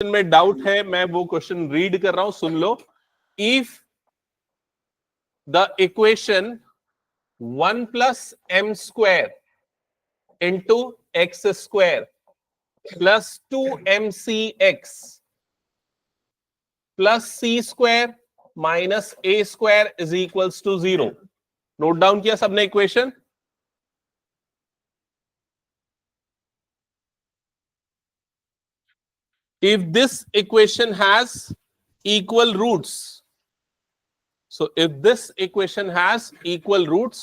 में डाउट है, मैं वो क्वेश्चन रीड कर रहा हूं, सुन लो. If the equation 1 plus m square into x square plus 2mcx plus c square minus a square is equals to 0. Note down किया सबने equation? If this equation has equal roots, so if this equation has equal roots,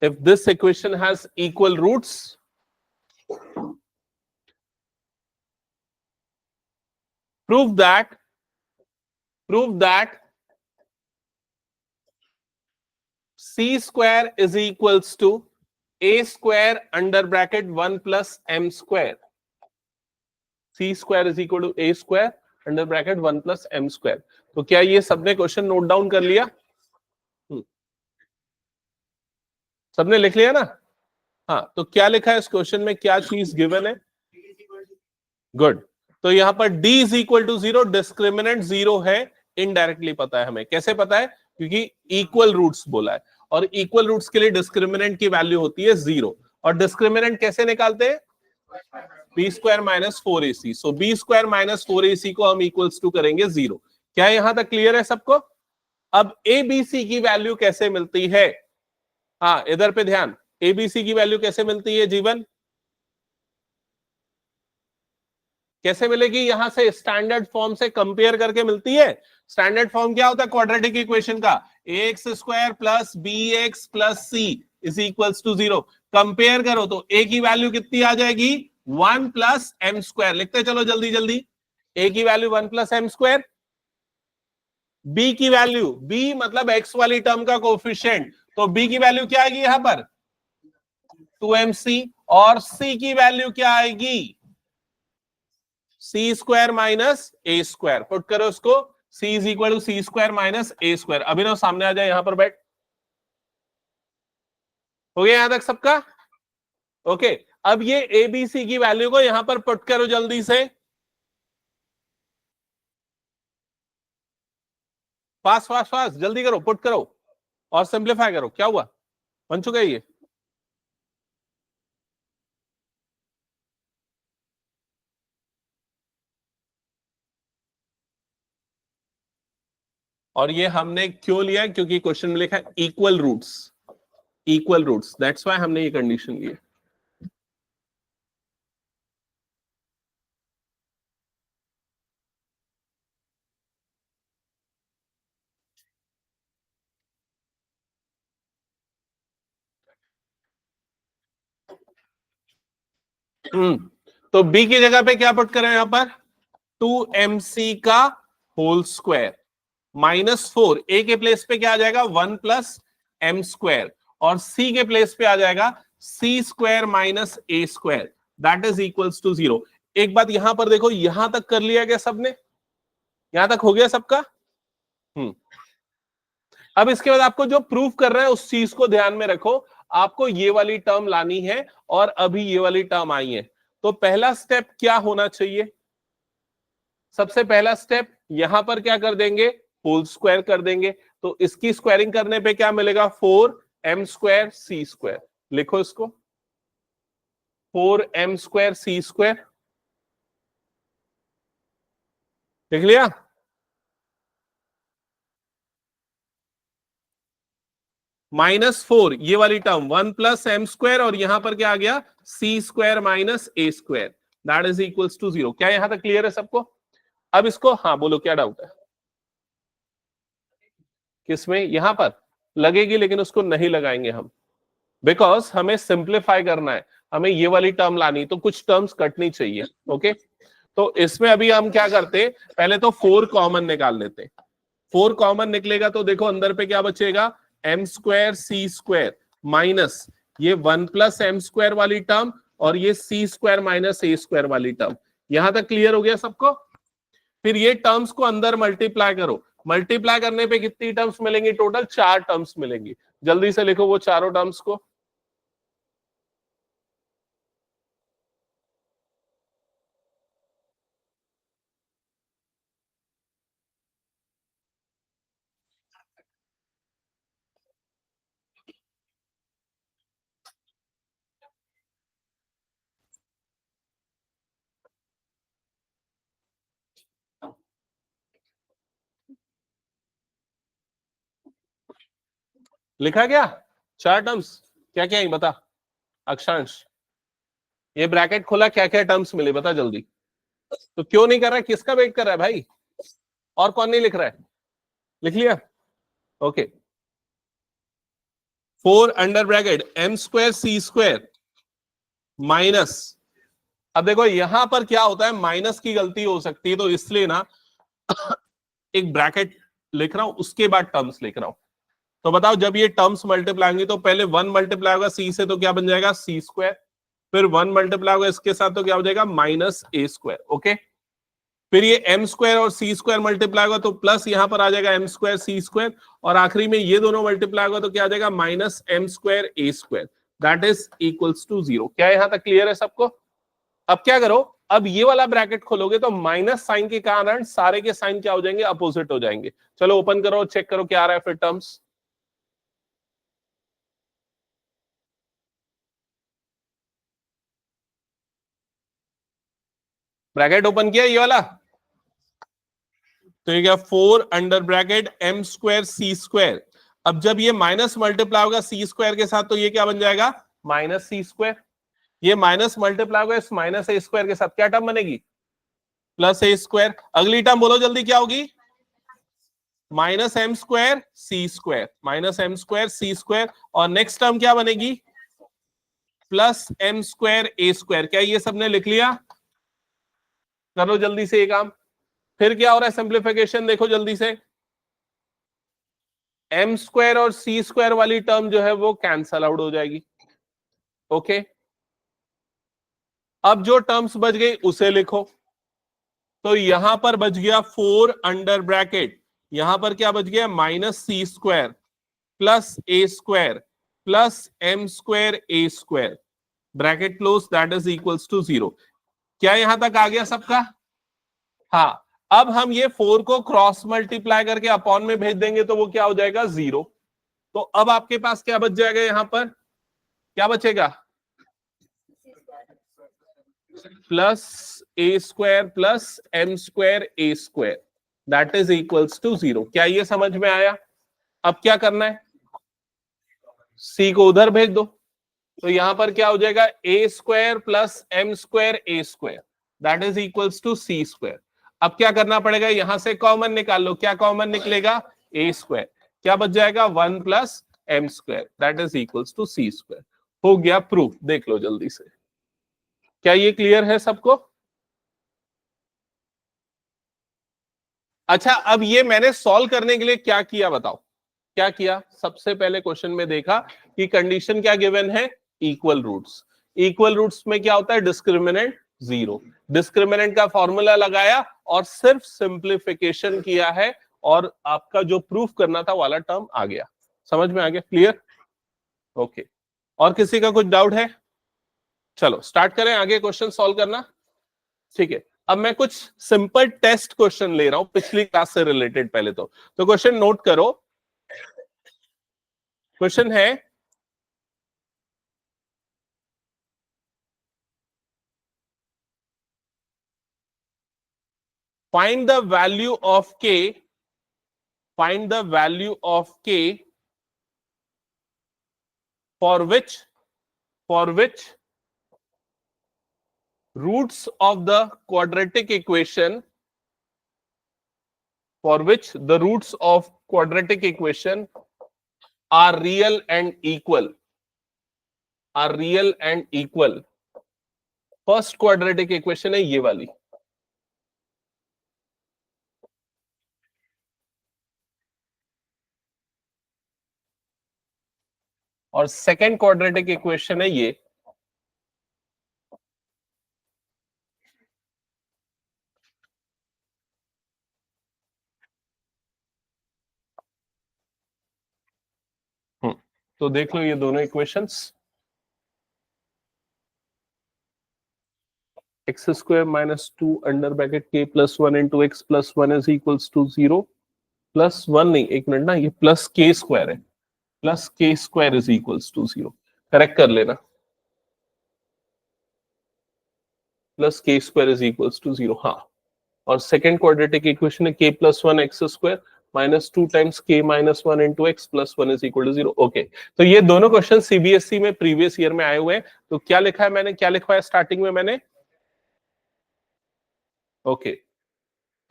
if this equation has equal roots, prove that c square is equals to a square under bracket 1 plus m square. c square is equal to a square under bracket 1 plus m square. तो क्या ये सबने question note down कर लिया? सबने लिख लिया ना? हाँ, तो क्या लिखा है इस क्वेश्चन में, क्या चीज गिवन है? गुड. तो यहां पर d is equal to 0, discriminant 0 है. इनडायरेक्टली पता है हमें. कैसे पता है? क्योंकि इक्वल रूट्स बोला है, और इक्वल रूट्स के लिए डिस्क्रिमिनेंट की वैल्यू होती है 0. और डिस्क्रिमिनेंट कैसे निकालते हैं? B square minus 4ac. So B square minus 4ac को हम इक्वल्स टू करेंगे 0. क्या यहां तक क्लियर है सबको? अब एबीसी की वैल्यू कैसे मिलती है? हाँ, इधर पे ध्यान. एबीसी की वैल्यू कैसे मिलती है जीवन? कैसे मिलेगी? यहां से स्टैंडर्ड फॉर्म से कंपेयर करके मिलती है. स्टैंडर्ड फॉर्म क्या होता है क्वाड्रेटिक इक्वेशन का? X square plus B X plus C is equals to 0. Compare करो तो ए की वैल्यू कितनी आ जाएगी? 1 प्लस एम स्क्वायर. लिखते चलो जल्दी जल्दी. ए की value 1 plus M square. B की वैल्यू, बी मतलब एक्स वाली टर्म का कोफिशिएंट, तो बी की वैल्यू क्या आएगी यहां पर? 2mc. और सी की वैल्यू क्या आएगी? C square minus A square. Put करो उसको. C is equal to C square minus A square. Abhinav सामने आ जाए, यहां पर बैठ. हो गया यहां तक सबका? ओके. अब ये एबीसी की वैल्यू को यहां पर पुट करो जल्दी से. फास्ट फास्ट फास्ट जल्दी करो, पुट करो और सिंप्लीफाई करो. क्या हुआ? बन चुका है ये? और ये हमने क्यों लिया? क्योंकि क्वेश्चन में लिखा है equal roots. Equal roots, that's why हमने ये कंडीशन ली है. तो b की जगह पे क्या पुट करें यहां पर? 2mc का होल स्क्वायर माइनस 4. ए के प्लेस पे क्या आ जाएगा? 1 प्लस एम स्क्वायर. और सी के प्लेस पे आ जाएगा C square minus A square. That is equals to 0. एक बात यहां पर देखो, यहां तक कर लिया क्या सबने? यहां तक हो गया सबका? अब इसके बाद आपको जो प्रूफ कर रहे हैं उस चीज को ध्यान में रखो. आपको ये वाली टर्म लानी है और अभी ये वाली टर्म आई है. तो पहला स्टेप क्या होना चाहिए? सबसे पहला स्टेप यहां पर क्या कर देंगे? होल स्क्वायर कर देंगे. तो इसकी स्क्वायरिंग करने पे क्या मिलेगा? 4m square C square. लिखो इसको, 4m स्क्वायर सी स्क्वायर. लिख लिया? -4 ये वाली टर्म 1 प्लस एम स्क्वायर, और यहां पर क्या आ गया? C square minus A square. That is equals to 0. क्या यहां तक क्लियर है सबको? अब इसको, हाँ बोलो क्या डाउट है? किसमें? यहां पर लगेगी, लेकिन उसको नहीं लगाएंगे हम, बिकॉज हमें सिंप्लीफाई करना है. हमें ये वाली टर्म लानी, तो कुछ टर्म्स कटनी चाहिए. ओके, तो इसमें अभी हम क्या करते? पहले तो 4 कॉमन निकाल लेते. 4 कॉमन निकलेगा तो देखो अंदर पे क्या बचेगा? M square C square minus ये 1 प्लस एम स्क्वायर वाली टर्म, और ये सी स्क्वायर माइनस ए स्क्वायर वाली टर्म. यहां तक क्लियर हो गया सबको? फिर ये टर्म्स को अंदर मल्टीप्लाई करो. मल्टीप्लाई करने पे कितनी टर्म्स मिलेंगी? टोटल 4 टर्म्स मिलेंगी. जल्दी से लिखो वो चारों टर्म्स को. लिखा क्या? 4 टर्म्स क्या क्या है बता अक्षांश। ये ब्रैकेट खोला, क्या क्या टर्म्स मिले बता जल्दी। तो क्यों नहीं कर रहा है, किसका वेट कर रहा है भाई? और कौन नहीं लिख रहा है? लिख लिया? Okay. 4 under bracket M square C square minus, अब देखो यहां पर क्या होता है, माइनस की गलती हो सकती है, तो इसलिए ना एक ब्रैकेट लिख रहा हूं, उसके बाद टर्म्स लिख रहा हूं। तो बताओ जब ये टर्म्स मल्टीप्लाई होंगी तो पहले 1 मल्टीप्लाई होगा सी से, तो क्या बन जाएगा सी स्क्वायर, फिर 1 मल्टीप्लाई होगा इसके साथ तो क्या हो जाएगा माइनस ए स्क्वायर। ओके, फिर ये एम स्क्वायर और सी स्क्वायर मल्टीप्लाई होगा तो प्लस यहां पर आ जाएगा एम स्क्वायर सी स्क्वायर, और आखिरी में ये दोनों मल्टीप्लाई होगा तो क्या आ जाएगा minus M square A square, that is equals to 0। क्या यहां तक क्लियर है सबको? अब क्या करो, अब ये वाला ब्रैकेट खोलोगे तो माइनस साइन के कारण सारे के साइन क्या हो जाएंगे, अपोजिट हो जाएंगे। चलो ओपन करो, चेक करो क्या आ रहा है फिर टर्म्स। ब्रैकेट ओपन किया ये वाला, तो ये क्या 4 under bracket M square C square. अब जब ये माइनस मल्टीप्लाई होगा सी स्क्वायर के साथ तो ये क्या बन जाएगा माइनस सी स्क्वायर, ये माइनस मल्टीप्लाई होगा इस माइनस ए स्क्वायर के साथ, क्या टर्म बनेगी प्लस ए स्क्वायर। अगली टर्म बोलो जल्दी क्या होगी, minus M square C square, minus M square C square, और नेक्स्ट टर्म क्या बनेगी plus M square A square. क्या ये सबने लिख लिया? करो जल्दी से ये काम। फिर क्या हो रहा है सिंप्लीफिकेशन, देखो जल्दी से, एम स्क्वायर और सी स्क्वायर वाली टर्म जो है वो कैंसल आउट हो जाएगी। ओके, अब जो टर्म्स बच गई उसे लिखो। तो यहां पर बच गया 4 अंडर ब्रैकेट, यहां पर क्या बच गया minus C square plus A square plus M square A square, bracket close, that is equals to 0। क्या यहां तक आ गया सबका? हाँ, अब हम ये 4 को क्रॉस मल्टीप्लाई करके अपॉन में भेज देंगे तो वो क्या हो जाएगा 0। तो अब आपके पास क्या बच जाएगा, यहां पर क्या बचेगा plus A square plus M square A square, that is equals to 0। क्या ये समझ में आया? अब क्या करना है, सी को उधर भेज दो, तो यहां पर क्या हो जाएगा A square plus M square A square, that is equals to C square. अब क्या करना पड़ेगा, यहां से कॉमन निकाल लो, क्या कॉमन निकलेगा ए स्क्वायर, क्या बच जाएगा 1 plus M square, that is equals to C square. हो गया प्रूफ, देख लो जल्दी से। क्या ये क्लियर है सबको? अच्छा, अब ये मैंने सॉल्व करने के लिए क्या किया बताओ, क्या किया? सबसे पहले क्वेश्चन में देखा कि कंडीशन क्या गिवन है, इक्वल रूट्स। इक्वल रूट्स में क्या होता है, डिस्क्रिमिनेंट 0। डिस्क्रिमिनेंट का फॉर्मूला लगाया और सिर्फ सिंप्लीफिकेशन किया है, और आपका जो प्रूफ करना था वाला टर्म आ गया। समझ में आ गया? क्लियर? ओके, और किसी का कुछ डाउट है? चलो स्टार्ट करें आगे क्वेश्चन सॉल्व करना। ठीक है, अब मैं कुछ सिंपल टेस्ट क्वेश्चन ले रहा हूं पिछली क्लास से रिलेटेड। पहले तो क्वेश्चन नोट करो। क्वेश्चन है, find the value of k, find the value of k for which roots of the quadratic equation, for which the roots of quadratic equation are real and equal, are real and equal। First quadratic equation है ये वाली, और second quadratic equation है ये। तो देख लो ये दोनों equations, X square minus 2 under bracket के plus 1 into X plus 1 is equals to 0, plus 1 नहीं, एक मिनट ना, ये प्लस के स्क्वायर है, plus K square is equals to 0। Correct कर लेना, plus K square is equals to 0। हाँ, और सेकेंड क्वाड्रेटिक इक्वेशन है K plus 1 X square -2 times k -1 into X plus 1 is equal to 0। Okay, तो ये दोनों question CBSE में previous year में आए हुए हैं। तो क्या लिखा है मैंने, क्या लिखवाया स्टार्टिंग में मैंने? ओके,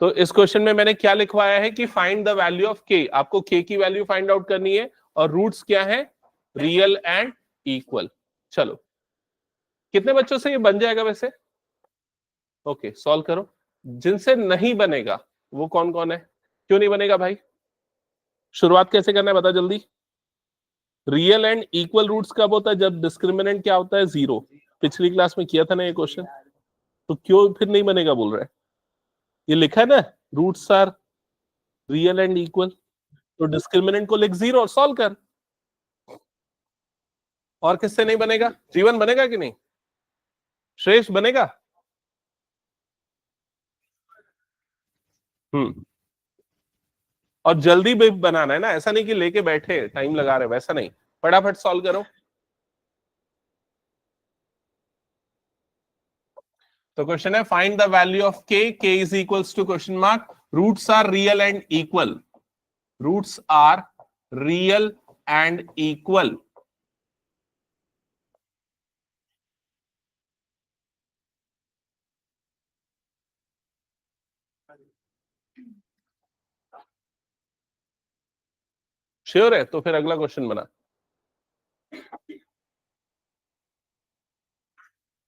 तो इस क्वेश्चन में मैंने क्या लिखवाया है कि find the value of k। आपको k की वैल्यू फाइंड आउट करनी है और रूट्स क्या है? Real and equal. चलो, कितने बच्चों से ये बन जाएगा वैसे? ओके, सॉल्व करो। जिनसे नहीं बनेगा वो कौन कौन है? क्यों नहीं बनेगा भाई? शुरुआत कैसे करना है बता जल्दी। रियल एंड इक्वल रूट्स कब होता है? जब डिस्क्रिमिनेंट क्या होता है? 0। पिछली क्लास में किया था ना ये क्वेश्चन, तो क्यों फिर नहीं बनेगा बोल रहा है? ये लिखा है ना, roots are real and equal, तो डिस्क्रिमिनेंट को लिख 0 और सॉल्व कर। और किससे नहीं बनेगा? जीवन बनेगा कि नहीं? श्रेष्ठ बनेगा? और जल्दी भी बनाना है ना, ऐसा नहीं कि लेके बैठे टाइम लगा रहे, वैसा नहीं, फटाफट सॉल्व करो। तो क्वेश्चन है find the value of k is equals to question mark, roots are real and equal, roots are real and equal. Sure है? तो फिर अगला क्वेश्चन बना।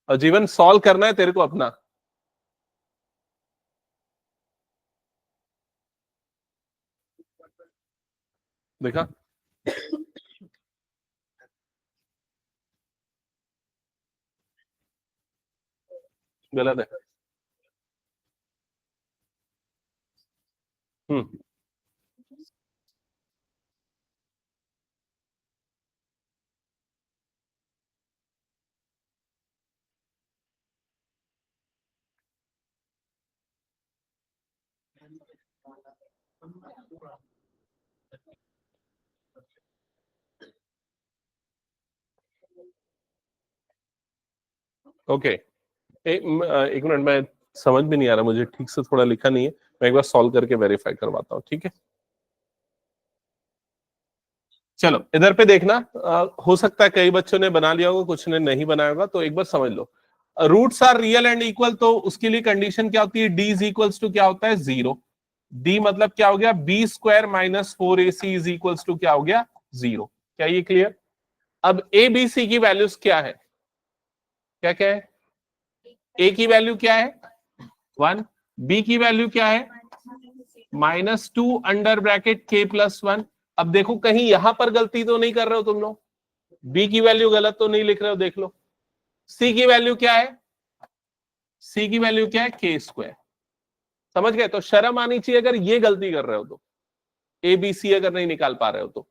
और जीवन सॉल्व करना है तेरे को अपना। देखा, गलत है। हम्म, ओके। एक मिनट, मैं समझ में नहीं आ रहा, मुझे ठीक से थोड़ा लिखा नहीं है, मैं एक बार सॉल्व करके वेरीफाई करवाता हूँ, ठीक है? चलो इधर पे देखना, हो सकता है कई बच्चों ने बना लिया होगा, कुछ ने नहीं बनाया होगा, तो एक बार समझ लो। Roots are real and equal, तो उसके लिए कंडीशन क्या होती है? डी इज इक्वल्स टू क्या होता है? 0। डी मतलब क्या हो गया? B square minus 4ac is equals to क्या हो गया? 0। क्या ये क्लियर? अब ए बी सी की वैल्यूज क्या है? क्या क्या है? ए की वैल्यू क्या है? 1। बी की वैल्यू क्या है? -2 अंडर ब्रैकेट k प्लस 1। अब देखो कहीं यहां पर गलती तो नहीं कर रहे हो तुम लोग, बी की वैल्यू गलत तो नहीं लिख रहे हो, देख लो। सी की वैल्यू क्या है? सी की वैल्यू क्या है? k square. समझ गए? तो शर्म आनी चाहिए अगर ये गलती कर रहे हो तो, ए बी सी अगर नहीं निकाल पा रहे हो तो।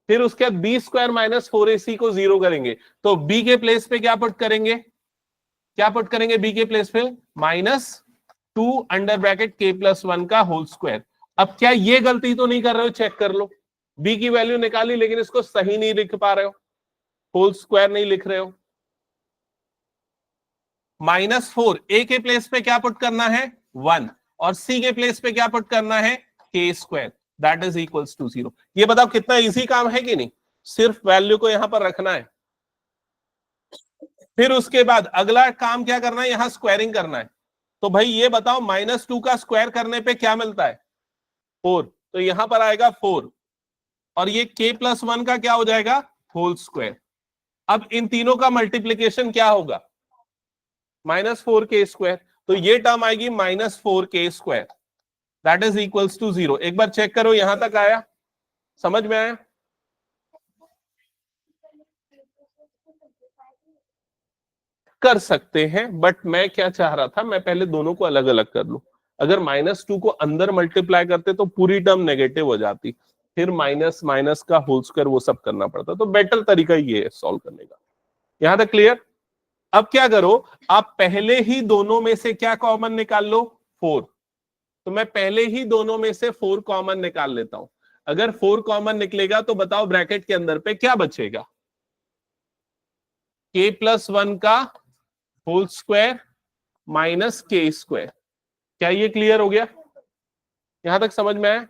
फिर उसके बाद बी स्क्वायर माइनस 4ac को 0 करेंगे, तो बी के प्लेस पे क्या पुट करेंगे? क्या पुट करेंगे बी के प्लेस पे? -2 अंडर ब्रैकेट k प्लस 1 का होल स्क्वायर। अब क्या ये गलती तो नहीं कर रहे हो? चेक कर लो, बी की वैल्यू निकाली लेकिन इसको सही नहीं लिख पा रहे हो, होल स्क्वायर नहीं लिख रहे हो। -4 ए के प्लेस पे क्या पुट करना है? 1, और सी के प्लेस पे क्या पुट करना है? k square, that is equals to 0। ये बताओ कितना इजी काम है कि नहीं? सिर्फ वैल्यू को यहां पर रखना है। फिर उसके बाद अगला काम क्या करना है? यहां स्क्वायरिंग करना है। तो भाई ये बताओ, -2 का स्क्वायर करने पे क्या मिलता है? 4, तो यहां पर आएगा 4, और ये k प्लस 1 का क्या हो जाएगा? Whole square. अब इन तीनों का मल्टीप्लीकेशन क्या होगा? -4k स्क्वायर, तो ये टर्म आएगी -4k square, that is equals to 0। एक बार चेक करो, यहां तक आया? समझ में आया? कर सकते हैं, बट मैं क्या चाह रहा था, मैं पहले दोनों को अलग अलग कर लूं। अगर -2 को अंदर मल्टीप्लाई करते तो पूरी टर्म नेगेटिव हो जाती, फिर माइनस माइनस का होल स्क्वायर वो सब करना पड़ता, तो बेटर तरीका ये है सॉल्व करने का। यहां तक क्लियर? अब क्या करो, आप पहले ही दोनों में से क्या कॉमन निकाल लो? 4। तो मैं पहले ही दोनों में से 4 कॉमन निकाल लेता हूं। अगर 4 कॉमन निकलेगा तो बताओ ब्रैकेट के अंदर पे क्या बचेगा? k प्लस 1 का whole square minus k square. क्या ये क्लियर हो गया? यहां तक समझ में आया?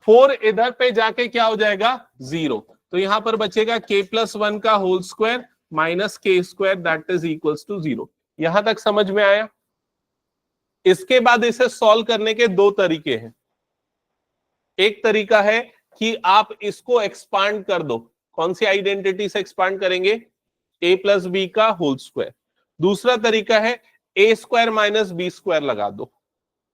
4 इधर पे जाके क्या हो जाएगा 0, तो यहां पर बचेगा k+1 का whole square minus k square that is equals to 0। यहां तक समझ में आया? इसके बाद इसे सॉल्व करने के दो तरीके हैं। एक तरीका है कि आप इसको एक्सपांड कर दो। कौन सी आइडेंटिटी से एक्सपांड करेंगे? a+b का होल स्क्वायर। दूसरा तरीका है a² माइनस b² लगा दो।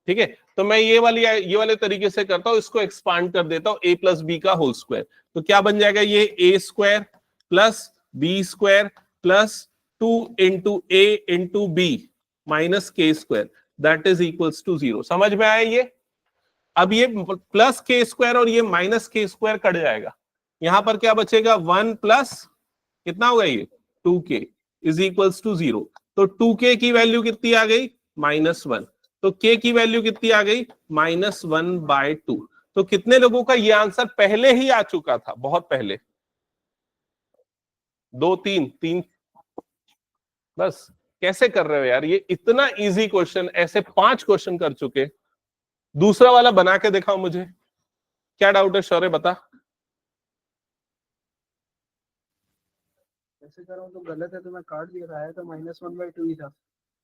ठीक है, तो मैं ये वाले तरीके से करता हूं, इसको एक्सपांड कर देता हूं a+b का होल स्क्वायर। तो क्या बन जाएगा? ये a² plus b² plus 2 into a into b minus k² that is equals to 0। समझ में आया ये? अब ये प्लस k² और ये माइनस k² कट जाएगा। यहां पर क्या बचेगा? 1 प्लस कितना होगा ये 2k इज इक्वल्स टू 0। तो 2k की वैल्यू कितनी आ गई? -1। तो k की वैल्यू कितनी आ गई? -1/2। तो कितने लोगों का ये आंसर पहले ही आ चुका था? बहुत पहले, 2 3 बस। कैसे कर रहे हो यार? ये इतना इजी क्वेश्चन, ऐसे 5 क्वेश्चन कर चुके। दूसरा वाला बना के दिखाओ मुझे, क्या डाउट है शौर्य? बता। ऐसे कर रहा हूँ तो गलत है, तो मैं काट दिया था, आया तो -1/2 ही था।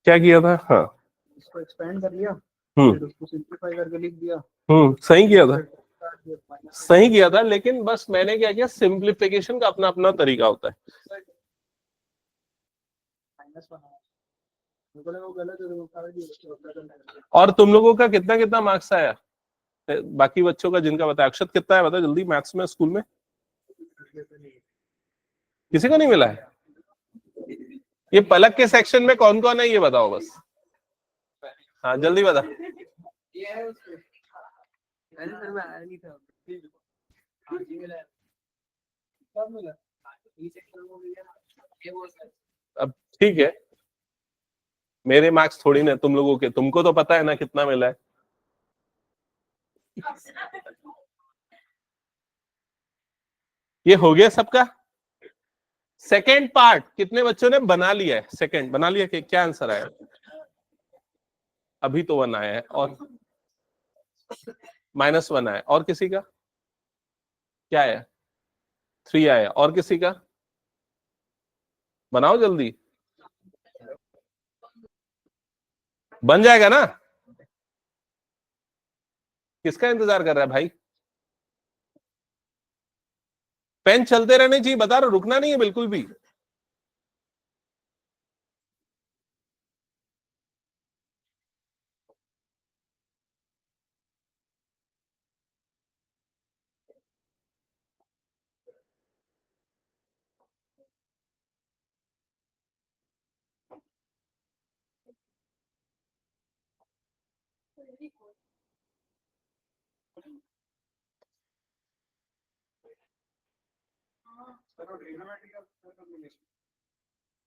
क्या किया था? हाँ, इसको एक्सपेंड कर लिया, हम्म, फिर उसको सिंपलीफाई करके लिख दिया, सही किया था, फिर काट दिया सही किया था। लेकिन बस मैंने क्या किया, सिंप्लीफिकेशन का अपना अपना तरीका होता है। -1। मेरे को लगा वो गलत है तो मैं काट दिया। और तुम लोगों का कितना कितना मार्क्स आया बाकी बच्चों का जिनका बताया? अक्षत कितना है बता जल्दी मैथ्स में स्कूल में? किसी को नहीं मिला है? ये पलक के सेक्शन में कौन कौन है ये बताओ बस। हाँ जल्दी बता। अब ठीक है, मेरे मार्क्स थोड़ी ना तुम लोगों के, तुमको तो पता है ना कितना मिला है। ये हो गया सबका। सेकेंड पार्ट कितने बच्चों ने बना लिया है? सेकेंड बना लिया कि क्या आंसर आया? अभी तो 1 आया है और -1 आया। और किसी का क्या आया? 3 आया। और किसी का? बनाओ जल्दी, बन जाएगा ना? किसका इंतजार कर रहा है भाई? पेन चलते रहने चाहिए, बता रहा, रुकना नहीं है बिल्कुल भी।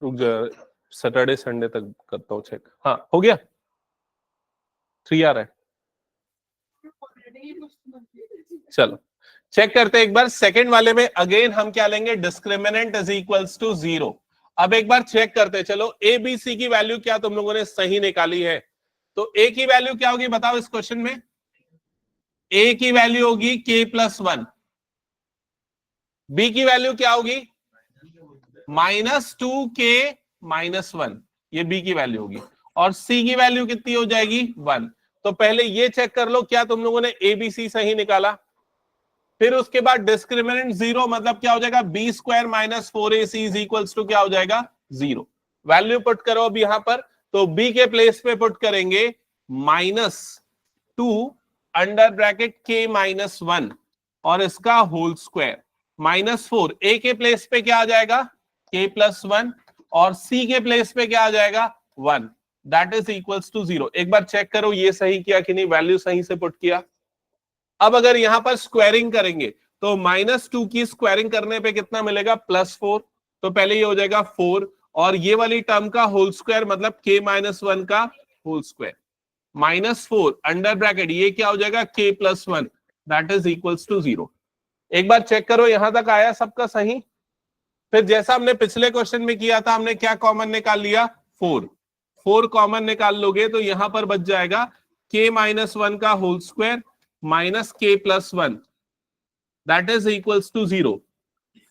रुक जा, सैटरडे संडे तक करता हूँ चेक। हाँ हो गया, 3 आ रहा है। चलो चेक करते हैं एक बार। सेकंड वाले में अगेन हम क्या लेंगे? Discriminant is equals to 0। अब एक बार चेक करते हैं, चलो ए बी सी की वैल्यू क्या तुम लोगों ने सही निकाली है? तो ए की वैल्यू क्या होगी बताओ इस क्वेश्चन में? ए की वैल्यू होगी k+1, बी की वैल्यू क्या होगी? -2k-1, ये बी की वैल्यू होगी। और सी की वैल्यू कितनी हो जाएगी? 1। तो पहले ये चेक कर लो क्या तुम लोगों ने ए बी सी सही निकाला। फिर उसके बाद डिस्क्रिमिनेंट 0 मतलब क्या हो जाएगा? b² minus 4ac is equals to क्या हो जाएगा? 0। वैल्यू पुट करो अब यहां पर, तो b के प्लेस पे पुट करेंगे -2 अंडर ब्रैकेट k-1 और इसका होल स्क्वायर -4। a के प्लेस पे क्या आ जाएगा? k+1 और c के प्लेस पे क्या आ जाएगा? 1 दैट इज इक्वल्स टू 0। एक बार चेक करो ये सही किया कि नहीं, वैल्यू सही से पुट किया। अब अगर यहां पर स्क्वायरिंग करेंगे तो -2 की स्क्वायरिंग करने पे कितना मिलेगा? +4। तो पहले ये हो जाएगा 4 और ये वाली टर्म का होल स्क्वायर मतलब k-1 का होल स्क्वायर -4 अंडर ब्रैकेट ये क्या हो जाएगा? k+1 that is equals to 0। एक बार चेक करो यहां तक आया सबका सही। फिर जैसा हमने पिछले क्वेश्चन में किया था, हमने क्या कॉमन निकाल लिया? 4 कॉमन निकाल लोगे तो यहां पर बच जाएगा k-1 का whole square minus K plus 1 that is equals to 0।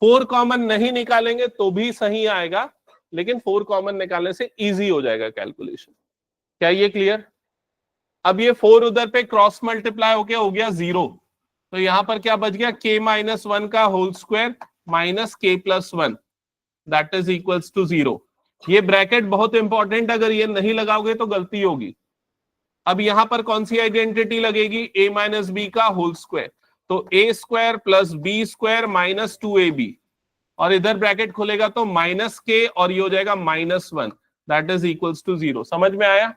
4 common नहीं निकालेंगे तो भी सही आएगा, लेकिन 4 कॉमन निकालने से इजी हो जाएगा कैलकुलेशन। क्या ये क्लियर? अब ये 4 उधर पे क्रॉस मल्टीप्लाई होके हो गया 0, तो यहां पर क्या बच गया, k माइनस 1 का whole square minus k plus 1 that is equals to 0। ये ब्रैकेट बहुत इंपॉर्टेंट, अगर ये नहीं लगाओगे तो गलती होगी। अब यहां पर कौन सी आइडेंटिटी लगेगी, a माइनस बी का होल स्क्वायर, तो a square plus B square minus 2ab, और इधर ब्रैकेट खुलेगा तो माइनस के और ये हो जाएगा minus 1 that is equals to 0। समझ में आया?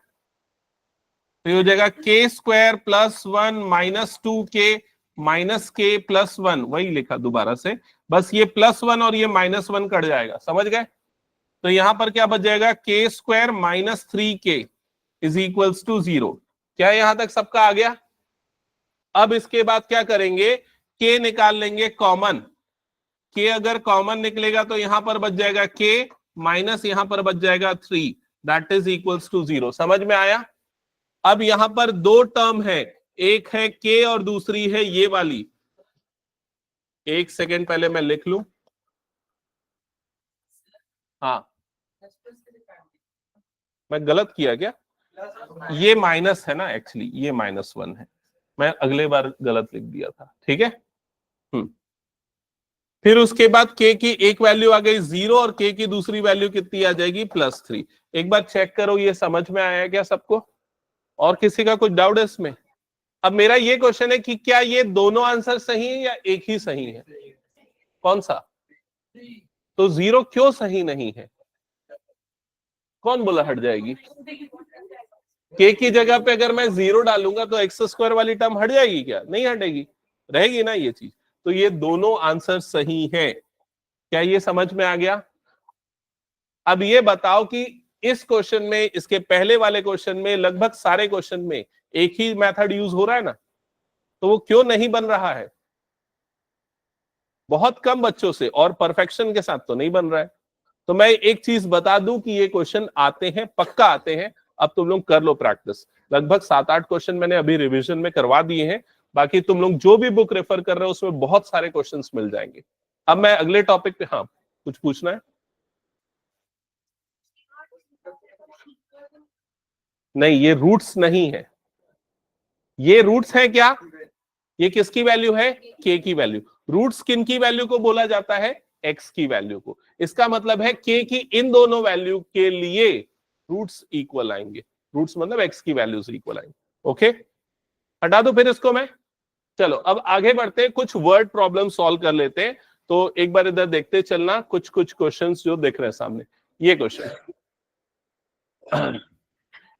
तो ये हो जाएगा K square plus 1 minus 2k minus K plus 1, वही लिखा दोबारा से, बस ये प्लस 1 और ये माइनस 1 कट जाएगा, समझ गए? तो यहां पर क्या बच जाएगा, K square minus 3k is equals to 0। क्या यहां तक सबका आ गया? अब इसके बाद क्या करेंगे, k निकाल लेंगे कॉमन। k अगर कॉमन निकलेगा तो यहां पर बच जाएगा k माइनस यहां पर बच जाएगा 3 दैट इज इक्वल्स टू 0। समझ में आया? अब यहां पर दो टर्म है, एक है k और दूसरी है ये वाली। एक सेकेंड पहले मैं लिख लूं। हाँ, मैं गलत किया क्या? ये माइनस है ना, एक्चुअली ये -1 है, मैं अगले बार गलत लिख दिया था, ठीक है। फिर उसके बाद k की एक वैल्यू आ गई 0 और k की दूसरी वैल्यू कितनी आ जाएगी, +3। एक बार चेक करो ये समझ में आया क्या सबको? और किसी का कुछ डाउट है इसमें? अब मेरा ये क्वेश्चन है कि क्या ये दोनों आंसर सही है या एक ही सही है? कौन सा? तो 0 क्यों सही नहीं है? कौन बोला हट जाएगी? k की जगह पे अगर मैं 0 डालूंगा तो x² वाली टर्म हट जाएगी क्या? नहीं हटेगी, रहेगी ना ये चीज। तो ये दोनों आंसर सही हैं। क्या ये समझ में आ गया? अब ये बताओ कि इस क्वेश्चन में, इसके पहले वाले क्वेश्चन में, लगभग सारे क्वेश्चन में एक ही मेथड यूज हो रहा है ना, तो वो क्यों नहीं बन रहा है? बहुत कम बच्चों से, और परफेक्शन के साथ तो नहीं बन रहा है। तो मैं एक चीज बता दूं कि ये क्वेश्चन आते हैं, पक्का आते हैं। अब तुम लोग कर लो प्रैक्टिस। लगभग 7-8 क्वेश्चन मैंने अभी रिवीजन में करवा दिए हैं, बाकी तुम लोग जो भी बुक रेफर कर रहे हो उसमें बहुत सारे क्वेश्चंस मिल जाएंगे। अब मैं अगले टॉपिक पे, हाँ कुछ पूछना है? नहीं, ये रूट्स नहीं है, ये रूट्स है क्या? ये किसकी वैल्यू है, k की वैल्यू। रूट्स किन की वैल्यू को बोला जाता है, x की वैल्यू को। इसका मतलब है k की इन दोनों वैल्यू के लिए रूट्स इक्वल आएंगे। रूट्स मतलब x की वैल्यू से इक्वल आएंगे। ओके, हटा दो फिर इसको मैं। चलो अब आगे बढ़ते हैं, कुछ वर्ड प्रॉब्लम सॉल्व कर लेते हैं। तो एक बार इधर देखते चलना, कुछ कुछ क्वेश्चंस जो दिख रहे हैं सामने। ये क्वेश्चन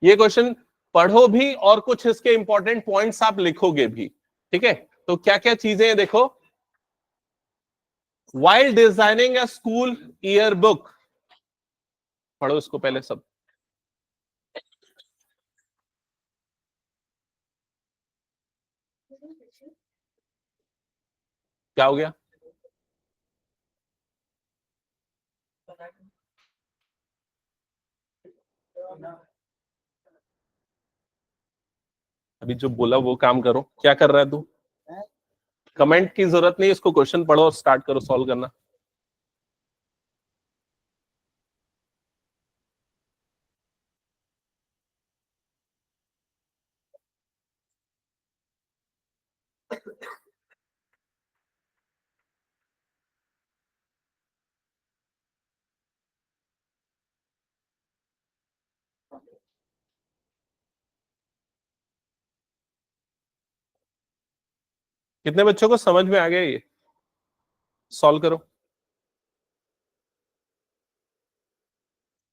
ये क्वेश्चन पढ़ो भी और कुछ इसके इंपॉर्टेंट पॉइंट्स आप लिखोगे भी, ठीक है। तो क्या क्या चीजें हैं देखो। While designing a school yearbook, पढ़ो इसको पहले सब। क्या हो गया? अभी जो बोला वो काम करो। क्या कर रहा है तू? कमेंट की जरूरत नहीं, इसको क्वेश्चन पढ़ो और स्टार्ट करो सॉल्व करना। कितने बच्चों को समझ में आ गया ये? सॉल्व करो।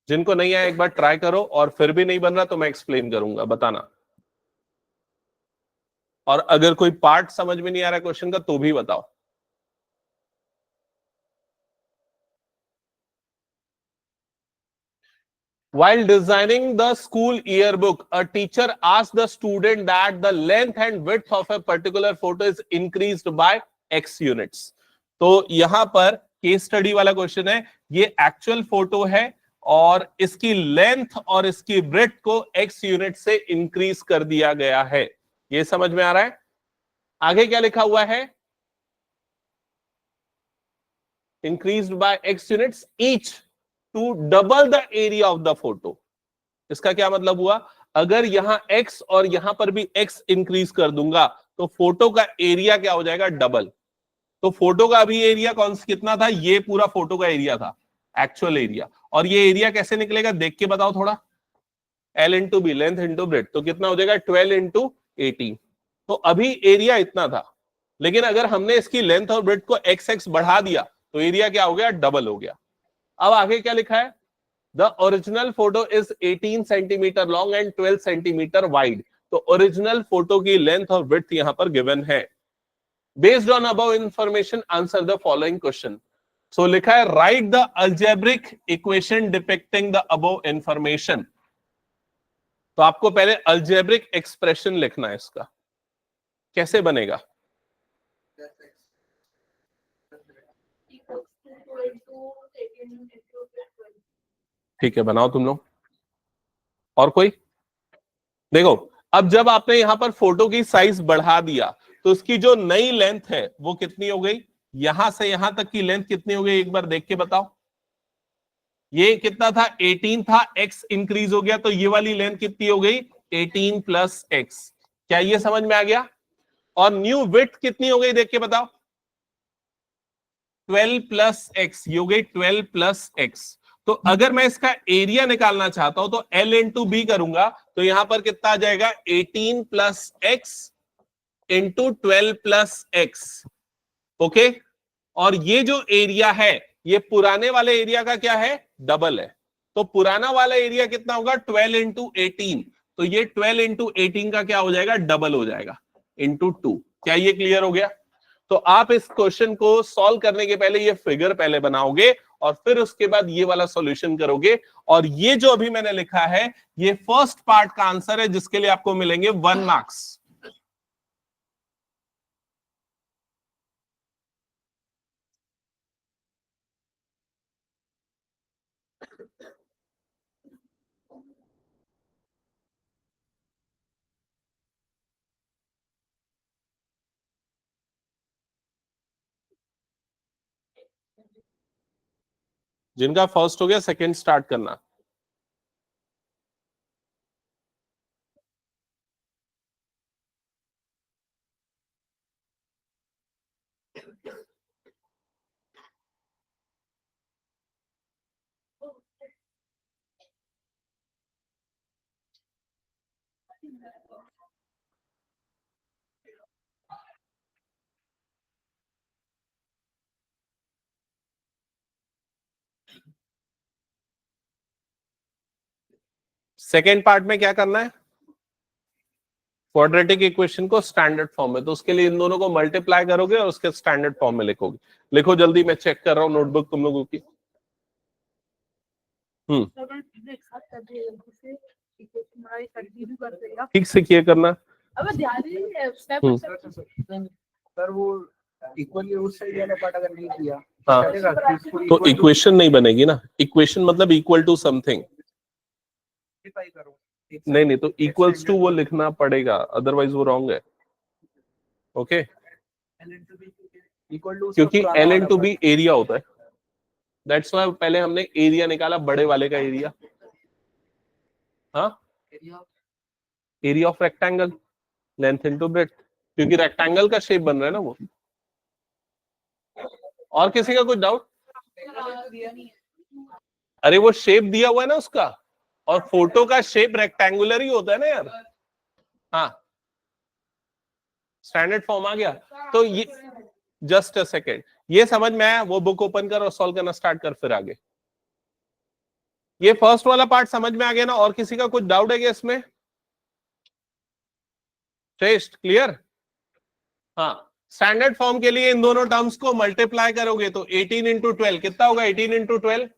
जिनको नहीं आया एक बार ट्राई करो, और फिर भी नहीं बन रहा तो मैं एक्सप्लेन करूंगा, बताना। और अगर कोई पार्ट समझ में नहीं आ रहा क्वेश्चन का तो भी बताओ। While designing the school yearbook, a teacher asked the student that the length and width of a particular photo is increased by X units. तो यहां पर केस स्टडी वाला क्वेश्चन है, ये एक्चुअल फोटो है और इसकी लेंथ और इसकी ब्रेथ को X यूनिट से इंक्रीज कर दिया गया है। ये समझ में आ रहा है? आगे क्या लिखा हुआ है, increased by x units each to double the area of the photo. इसका क्या मतलब हुआ, अगर यहां x और यहां पर भी x इंक्रीज कर दूंगा तो फोटो का एरिया क्या हो जाएगा, डबल। तो फोटो का अभी एरिया कितना था, ये पूरा फोटो का एरिया था, एक्चुअल एरिया। और ये एरिया कैसे निकलेगा देख के बताओ थोड़ा, L into B, length into breadth, तो कितना हो जाएगा 12 इंटू 18। तो अभी एरिया इतना था, लेकिन अगर हमने इसकी लेंथ और ब्रेथ को xx बढ़ा दिया तो एरिया क्या हो गया, डबल हो गया। अब आगे क्या लिखा है, the original photo is 18 centimeter long and 12 centimeter wide. तो ओरिजिनल फोटो की लेंथ और ब्रेथ यहां पर गिवन है। Based on above information answer the following question. So लिखा है write the algebraic equation depicting the above information. तो आपको पहले अलजेब्रिक एक्सप्रेशन लिखना है, इसका कैसे बनेगा, ठीक है बनाओ तुम लोग। और कोई, देखो अब जब आपने यहां पर फोटो की साइज बढ़ा दिया तो उसकी जो नई लेंथ है वो कितनी हो गई, यहां से यहां तक की लेंथ कितनी हो गई, एक बार देख के बताओ। ये कितना था, 18 था, x इंक्रीज हो गया तो ये वाली लेंथ कितनी हो गई, 18 प्लस x। क्या ये समझ में आ गया। और न्यू विड्थ कितनी हो गई देख के बताओ, 12 प्लस एक्स, ये हो गई 12 प्लस एक्स। तो अगर मैं इसका एरिया निकालना चाहता हूं तो L इंटू बी करूंगा तो यहां पर कितना आ जाएगा, 18 plus X into 12 plus x. Okay, और ये जो एरिया है ये पुराने वाले एरिया का क्या है, डबल है। तो पुराना वाला एरिया कितना होगा, 12 इंटू 18। तो ये 12 इंटू 18 का क्या हो जाएगा, डबल हो जाएगा, इंटू 2। क्या ये क्लियर हो गया। तो आप इस क्वेश्चन को सॉल्व करने के पहले ये फिगर पहले बनाओगे और फिर उसके बाद ये वाला सॉल्यूशन करोगे। और ये जो अभी मैंने लिखा है ये फर्स्ट पार्ट का आंसर है जिसके लिए आपको मिलेंगे 1 मार्क्स। जिनका फर्स्ट हो गया सेकंड स्टार्ट करना। सेकेंड पार्ट में क्या करना है, क्वाड्रेटिक इक्वेशन को स्टैंडर्ड फॉर्म में, तो उसके लिए इन दोनों को मल्टीप्लाई करोगे और उसके स्टैंडर्ड फॉर्म में लिखोगे। लिखो जल्दी, मैं चेक कर रहा हूं नोटबुक तुम लोगों की। ठीक से किया करना। सर वो इक्वली उस साइड वाला पार्ट अगर नहीं किया हाँ, तो इक्वेशन नहीं बनेगी ना। इक्वेशन मतलब इक्वल टू समथिंग, नहीं तो इक्वल्स टू वो लिखना पड़ेगा, अदरवाइज वो रॉन्ग है। ओके, क्योंकि L इंटू बी एरिया होता है, दैट्स वाई पहले हमने एरिया निकाला बड़े वाले का एरिया। हाँ, area of rectangle, length into breath, क्योंकि रेक्टेंगल का शेप बन रहा है ना वो। और किसी का कुछ डाउट, अरे वो शेप दिया हुआ है ना उसका, और फोटो का शेप रेक्टेंगुलर ही होता है ना यार। हाँ, स्टैंडर्ड फॉर्म आ गया। तो ये जस्ट अ सेकेंड, ये समझ में आया, वो बुक ओपन कर और सॉल्व करना स्टार्ट कर फिर आगे। ये फर्स्ट वाला पार्ट समझ में आ गया ना। और किसी का कुछ डाउट है क्या इसमें, टेस्ट क्लियर। हाँ, स्टैंडर्ड फॉर्म के लिए इन दोनों टर्म्स को मल्टीप्लाई करोगे तो 18 इंटू 12 कितना होगा, 18 इंटू 12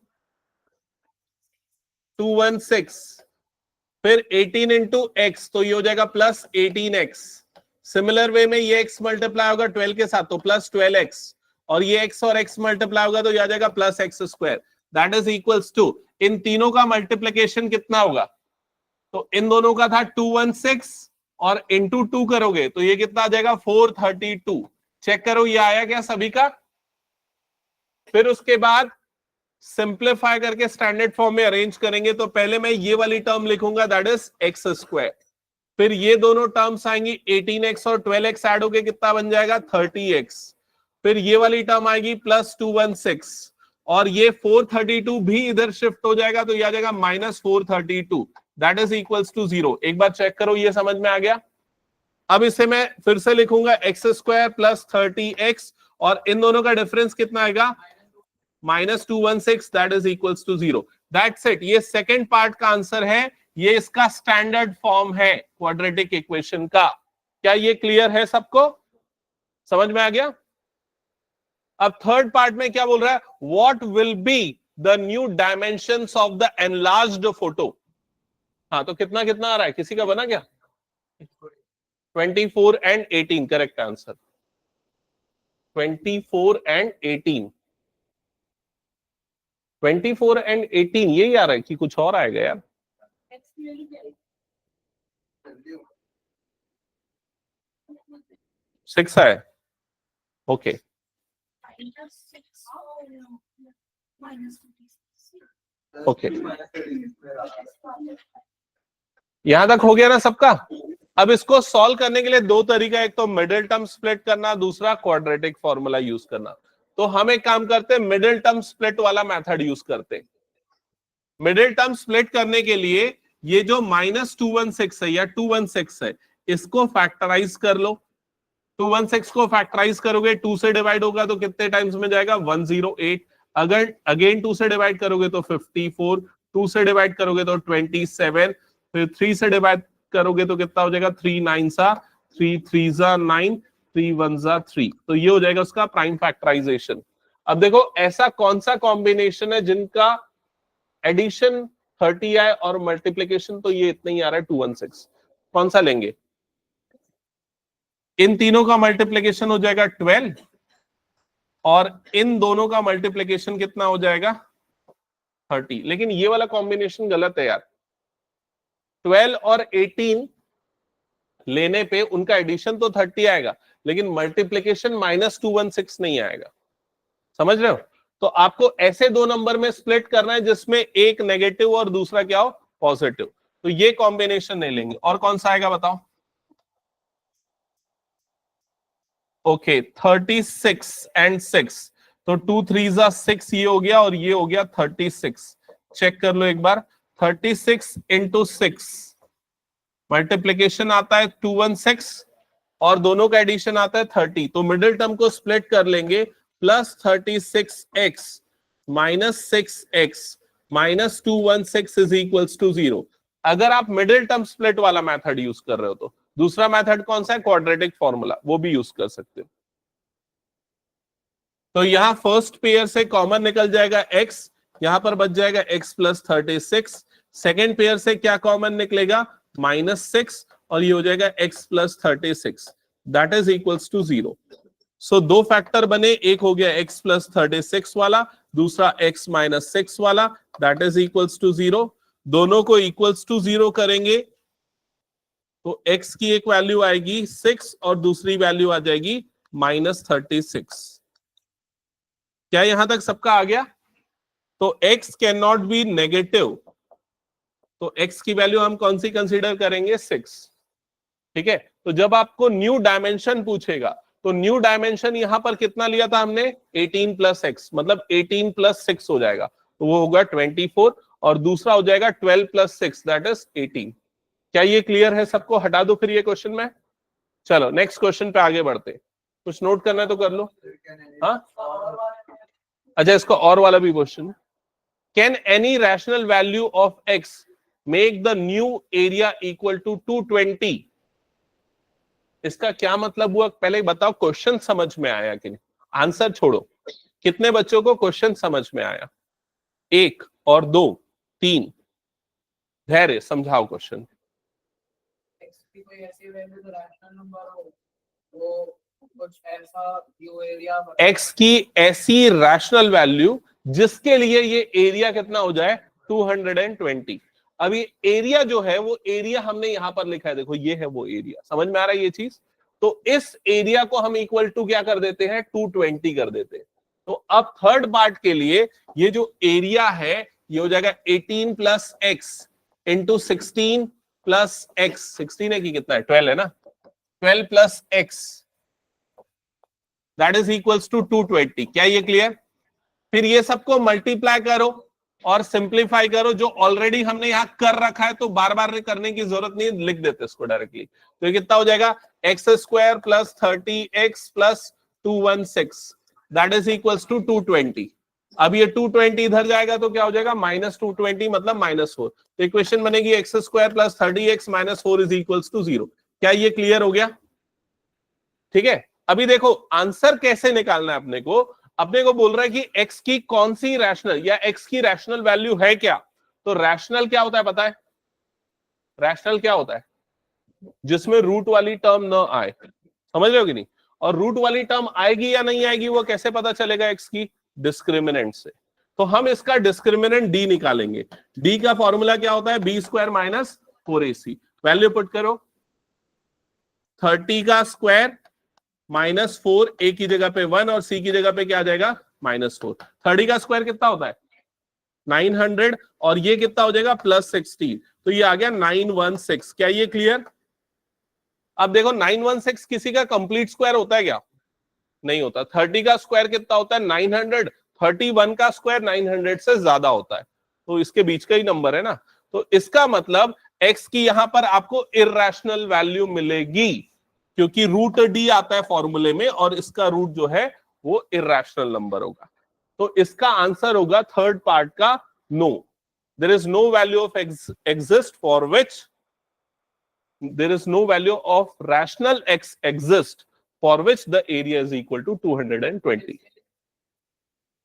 216, फिर 18 इंटू एक्स तो ये हो जाएगा प्लस 18x। सिमिलर वे में ये x मल्टीप्लाई होगा 12 के साथ तो प्लस 12x, और ये x और x मल्टीप्लाई होगा तो ये आ जाएगा plus X square, that is equals to, इन तीनों का मल्टीप्लीकेशन कितना होगा, तो इन दोनों का था 216 और इंटू 2 करोगे तो ये कितना आ जाएगा 432। चेक करो ये आया क्या सभी का। फिर उसके बाद सिंप्लीफाई करके स्टैंडर्ड फॉर्म में अरेंज करेंगे तो पहले मैं ये वाली टर्म लिखूंगा दैट इज एक्स स्क्वायर, फिर ये दोनों टर्म्स आएंगी 18x और 12x ऐड होके कितना बन जाएगा 30x, फिर ये वाली टर्म आएगी प्लस 216 और ये 432 भी इधर शिफ्ट हो जाएगा तो ये आ जाएगा minus 432 that is equals to 0। एक बार चेक करो ये समझ में आ गया। अब इसे मैं फिर से लिखूंगा एक्स स्क्वायर प्लस 30x और इन दोनों का डिफरेंस कितना आएगा minus 216 that is equals to 0। That's it. ये सेकेंड पार्ट का आंसर है, ये इसका स्टैंडर्ड फॉर्म है क्वाड्रेटिक इक्वेशन का। क्या ये क्लियर है सबको, समझ में आ गया। अब थर्ड पार्ट में क्या बोल रहा है, what will be the new dimensions of the enlarged photo. हाँ तो कितना कितना आ रहा है, किसी का बना क्या 24 and 18 correct answer 24 and 18 24 and 18 यही आ रहा है कि कुछ और आएगा यार। 6 है ओके ओके यहां तक हो गया ना सबका। अब इसको सॉल्व करने के लिए दो तरीका, एक तो मिडिल टर्म स्प्लिट करना, दूसरा क्वाड्रेटिक फॉर्मूला यूज करना। तो हम एक काम करते हैं मिडिल टर्म स्प्लिट वाला मेथड यूज करते हैं। मिडिल टर्म स्प्लिट करने के लिए ये जो माइनस 216 है या 216 है इसको फैक्टराइज कर लो। 216 को फैक्टराइज करोगे 2 से डिवाइड होगा तो कितने टाइम्स में जाएगा 108। अगर अगेन 2 से डिवाइड करोगे तो 54, 2 से डिवाइड करोगे तो 27, फिर 3 से डिवाइड करोगे तो कितना हो जाएगा 3 9 सा 3 3 जा 9 3 1 जा 3। तो ये हो जाएगा उसका प्राइम फैक्टराइजेशन। अब देखो ऐसा कौन सा कॉम्बिनेशन है जिनका एडिशन 30 आए और मल्टीप्लीकेशन तो ये इतना ही आ रहा है 216, कौन सा लेंगे। इन तीनों का मल्टीप्लीकेशन हो जाएगा 12 और इन दोनों का मल्टीप्लीकेशन कितना हो जाएगा 30। लेकिन ये वाला कॉम्बिनेशन गलत है यार, 12 और 18 लेने पे उनका एडिशन तो 30 आएगा लेकिन मल्टीप्लीकेशन माइनस 216 नहीं आएगा, समझ रहे हो। तो आपको ऐसे दो नंबर में स्प्लिट करना है जिसमें एक नेगेटिव और दूसरा क्या हो पॉजिटिव, तो ये कॉम्बिनेशन नहीं लेंगे। और कौन सा आएगा बताओ। ओके 36 and 6 तो 2 3 जा 6 ये हो गया और ये हो गया 36। चेक कर लो एक बार 36 into 6 मल्टीप्लीकेशन आता है 216 और दोनों का एडिशन आता है 30। तो मिडिल टर्म को स्प्लिट कर लेंगे plus 36x minus 6x minus 216 is equals to 0। अगर आप मिडिल टर्म स्प्लिट वाला मेथड यूज कर रहे हो तो दूसरा मेथड कौन सा है क्वाड्रेटिक फॉर्मूला, वो भी यूज कर सकते हो। तो यहां फर्स्ट पेयर से कॉमन निकल जाएगा x, यहां पर बच जाएगा x प्लस 36। सेकेंड पेयर से क्या कॉमन निकलेगा माइनस 6 और ये हो जाएगा x plus 36 that is equals to 0। So दो फैक्टर बने, एक हो गया x प्लस 36 वाला, दूसरा x माइनस 6 वाला दैट इज इक्वल्स टू 0। दोनों को इक्वल्स टू 0 करेंगे तो x की एक वैल्यू आएगी 6 और दूसरी वैल्यू आ जाएगी माइनस 36। क्या यहां तक सबका आ गया। तो x can not be negative, तो x की वैल्यू हम कौन सी कंसीडर करेंगे 6। ठीक है, तो जब आपको न्यू डायमेंशन पूछेगा तो न्यू डायमेंशन यहां पर कितना लिया था हमने 18 प्लस x, मतलब 18 प्लस 6 हो जाएगा तो वो होगा 24 और दूसरा हो जाएगा 12 प्लस 6 दैट इज 18। क्या ये क्लियर है सबको, हटा दो फिर ये क्वेश्चन में। चलो नेक्स्ट क्वेश्चन पे आगे बढ़ते, कुछ नोट करना है तो कर लो। हाँ अच्छा इसको और वाला भी question, can any rational value of x make the new area equal to 220। इसका क्या मतलब हुआ पहले बताओ, क्वेश्चन समझ में आया कि नहीं, आंसर छोड़ो। कितने बच्चों को क्वेश्चन समझ में आया, 1 और 2 3, धैर्य समझाओ क्वेश्चन। कोई ऐसी वैल्यू तो रैशनल नंबर हो वो कुछ ऐसा व्यू एरिया x की ऐसी रैशनल वैल्यू जिसके लिए ये एरिया कितना हो जाए 220। अभी एरिया जो है वो एरिया हमने यहां पर लिखा है, देखो ये है वो एरिया, समझ में आ रहा है ये चीज। तो इस एरिया को हम इक्वल टू क्या कर देते हैं, 220 कर देते हैं। तो अब थर्ड पार्ट के लिए ये जो एरिया है ये हो जाएगा 18 plus X into 16 plus X, 16 है कि कितना है, 12 है ना, 12 plus X that is equals to 220। क्या ये क्लियर? फिर ये सबको मल्टीप्लाई करो और सिंप्लीफाई करो, जो ऑलरेडी हमने यहां कर रखा है तो बार बार करने की जरूरत नहीं, लिख देते इसको डायरेक्टली। तो ये कितना हो जाएगा, X square plus 30x plus 216 that is equals to 220। अब ये 220 इधर जाएगा तो क्या हो जाएगा, माइनस 220 मतलब -4। तो इक्वेशन बनेगी X square plus 30x minus 4 is equals to 0। क्या ये क्लियर हो गया? ठीक है। अभी देखो आंसर कैसे निकालना है अपने को बोल रहा है कि x की कौन सी रैशनल या x की रैशनल वैल्यू है क्या। तो रैशनल क्या होता है पता है? रैशनल क्या होता है? जिसमें रूट वाली टर्म न आए, समझ रहे हो कि नहीं? और रूट वाली टर्म आएगी या नहीं आएगी वो कैसे पता चलेगा x की? डिस्क्रिमिनेंट से। तो हम इसका डिस्क्रिमिनेंट d निकालेंगे। d का फॉर्मूला क्या होता है, b square minus 4ac। Value put करो, 30 का स्क्वायर -4, a की जगह पे 1 और c की जगह पे क्या आ जाएगा, -4। 30 का स्क्वायर कितना होता है, 900, और ये कितना हो जाएगा +16, तो ये आ गया 916। क्या ये क्लियर? अब देखो 916 किसी का कंप्लीट स्क्वायर होता है क्या? नहीं होता। 30 का स्क्वायर कितना होता है, 900। 31 का स्क्वायर 900 से ज्यादा होता है, तो इसके बीच का ही नंबर है ना। तो इसका मतलब x की यहां पर आपको इर्रेशनल वैल्यू मिलेगी, क्योंकि रूट d आता है फॉर्मूले में और इसका रूट जो है वो इर्रेशनल नंबर होगा। तो इसका आंसर होगा थर्ड पार्ट का no, there is no value of exist for which there is no value of rational x exist for which the area is equal to 220।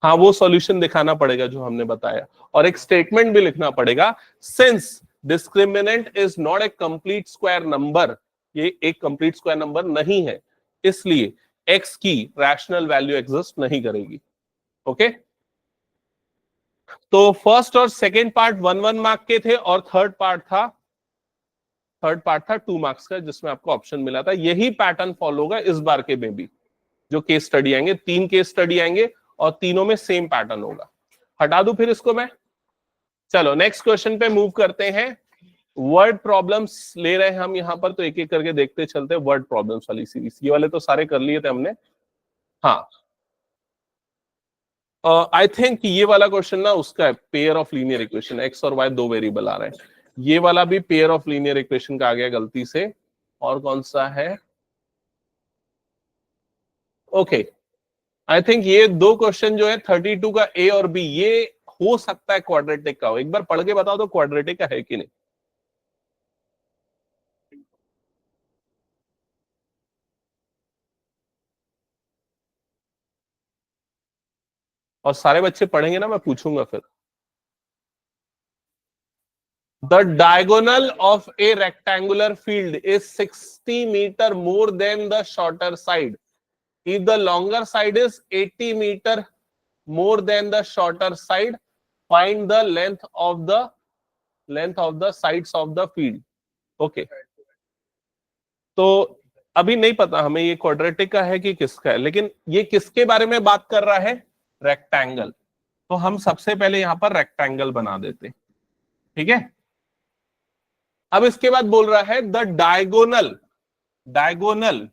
हाँ वो सॉल्यूशन दिखाना पड़ेगा जो हमने बताया, और एक स्टेटमेंट भी लिखना पड़ेगा, since discriminant is not a complete square number, ये एक कंप्लीट स्क्वायर नंबर नहीं है, इसलिए x की रैशनल वैल्यू एग्जिस्ट नहीं करेगी। ओके, तो फर्स्ट और सेकेंड पार्ट 1-1 मार्क के थे और थर्ड पार्ट था 2 मार्क्स का, जिसमें आपको ऑप्शन मिला था। यही पैटर्न फॉलो होगा इस बार के में भी, जो केस स्टडी आएंगे, 3 केस स्टडी आएंगे और तीनों में सेम पैटर्न होगा। हटा दूं फिर इसको मैं? चलो नेक्स्ट क्वेश्चन पे मूव करते हैं। वर्ड प्रॉब्लम्स ले रहे हैं हम यहां पर, तो एक एक करके देखते चलते हैं वर्ड प्रॉब्लम्स वाली सीरीज। ये वाले तो सारे कर लिए थे हमने। हाँ, आई थिंक ये वाला क्वेश्चन ना उसका है, pair of linear equation, x और वाई 2 वेरिएबल आ रहे हैं, ये वाला भी पेयर ऑफ लीनियर इक्वेशन का आ गया गलती से। और कौन सा है, ओके, आई थिंक ये 2 क्वेश्चन जो है 32 का ए और बी, ये हो सकता है क्वाड्रेटिक का हो। एक बार पढ़ के बताओ तो क्वाड्रेटिक का है कि नहीं। और सारे बच्चे पढ़ेंगे ना, मैं पूछूंगा फिर। The diagonal of a rectangular field is 60 meter more than the shorter side. If the longer side is 80 meter more than the shorter side, find the length of the sides of the field. Okay. तो अभी नहीं पता हमें ये quadratic का है कि किसका है, लेकिन ये किसके बारे में बात कर रहा है, रेक्टेंगल। तो हम सबसे पहले यहां पर रेक्टेंगल बना देते, ठीक है। अब इसके बाद बोल रहा है the diagonal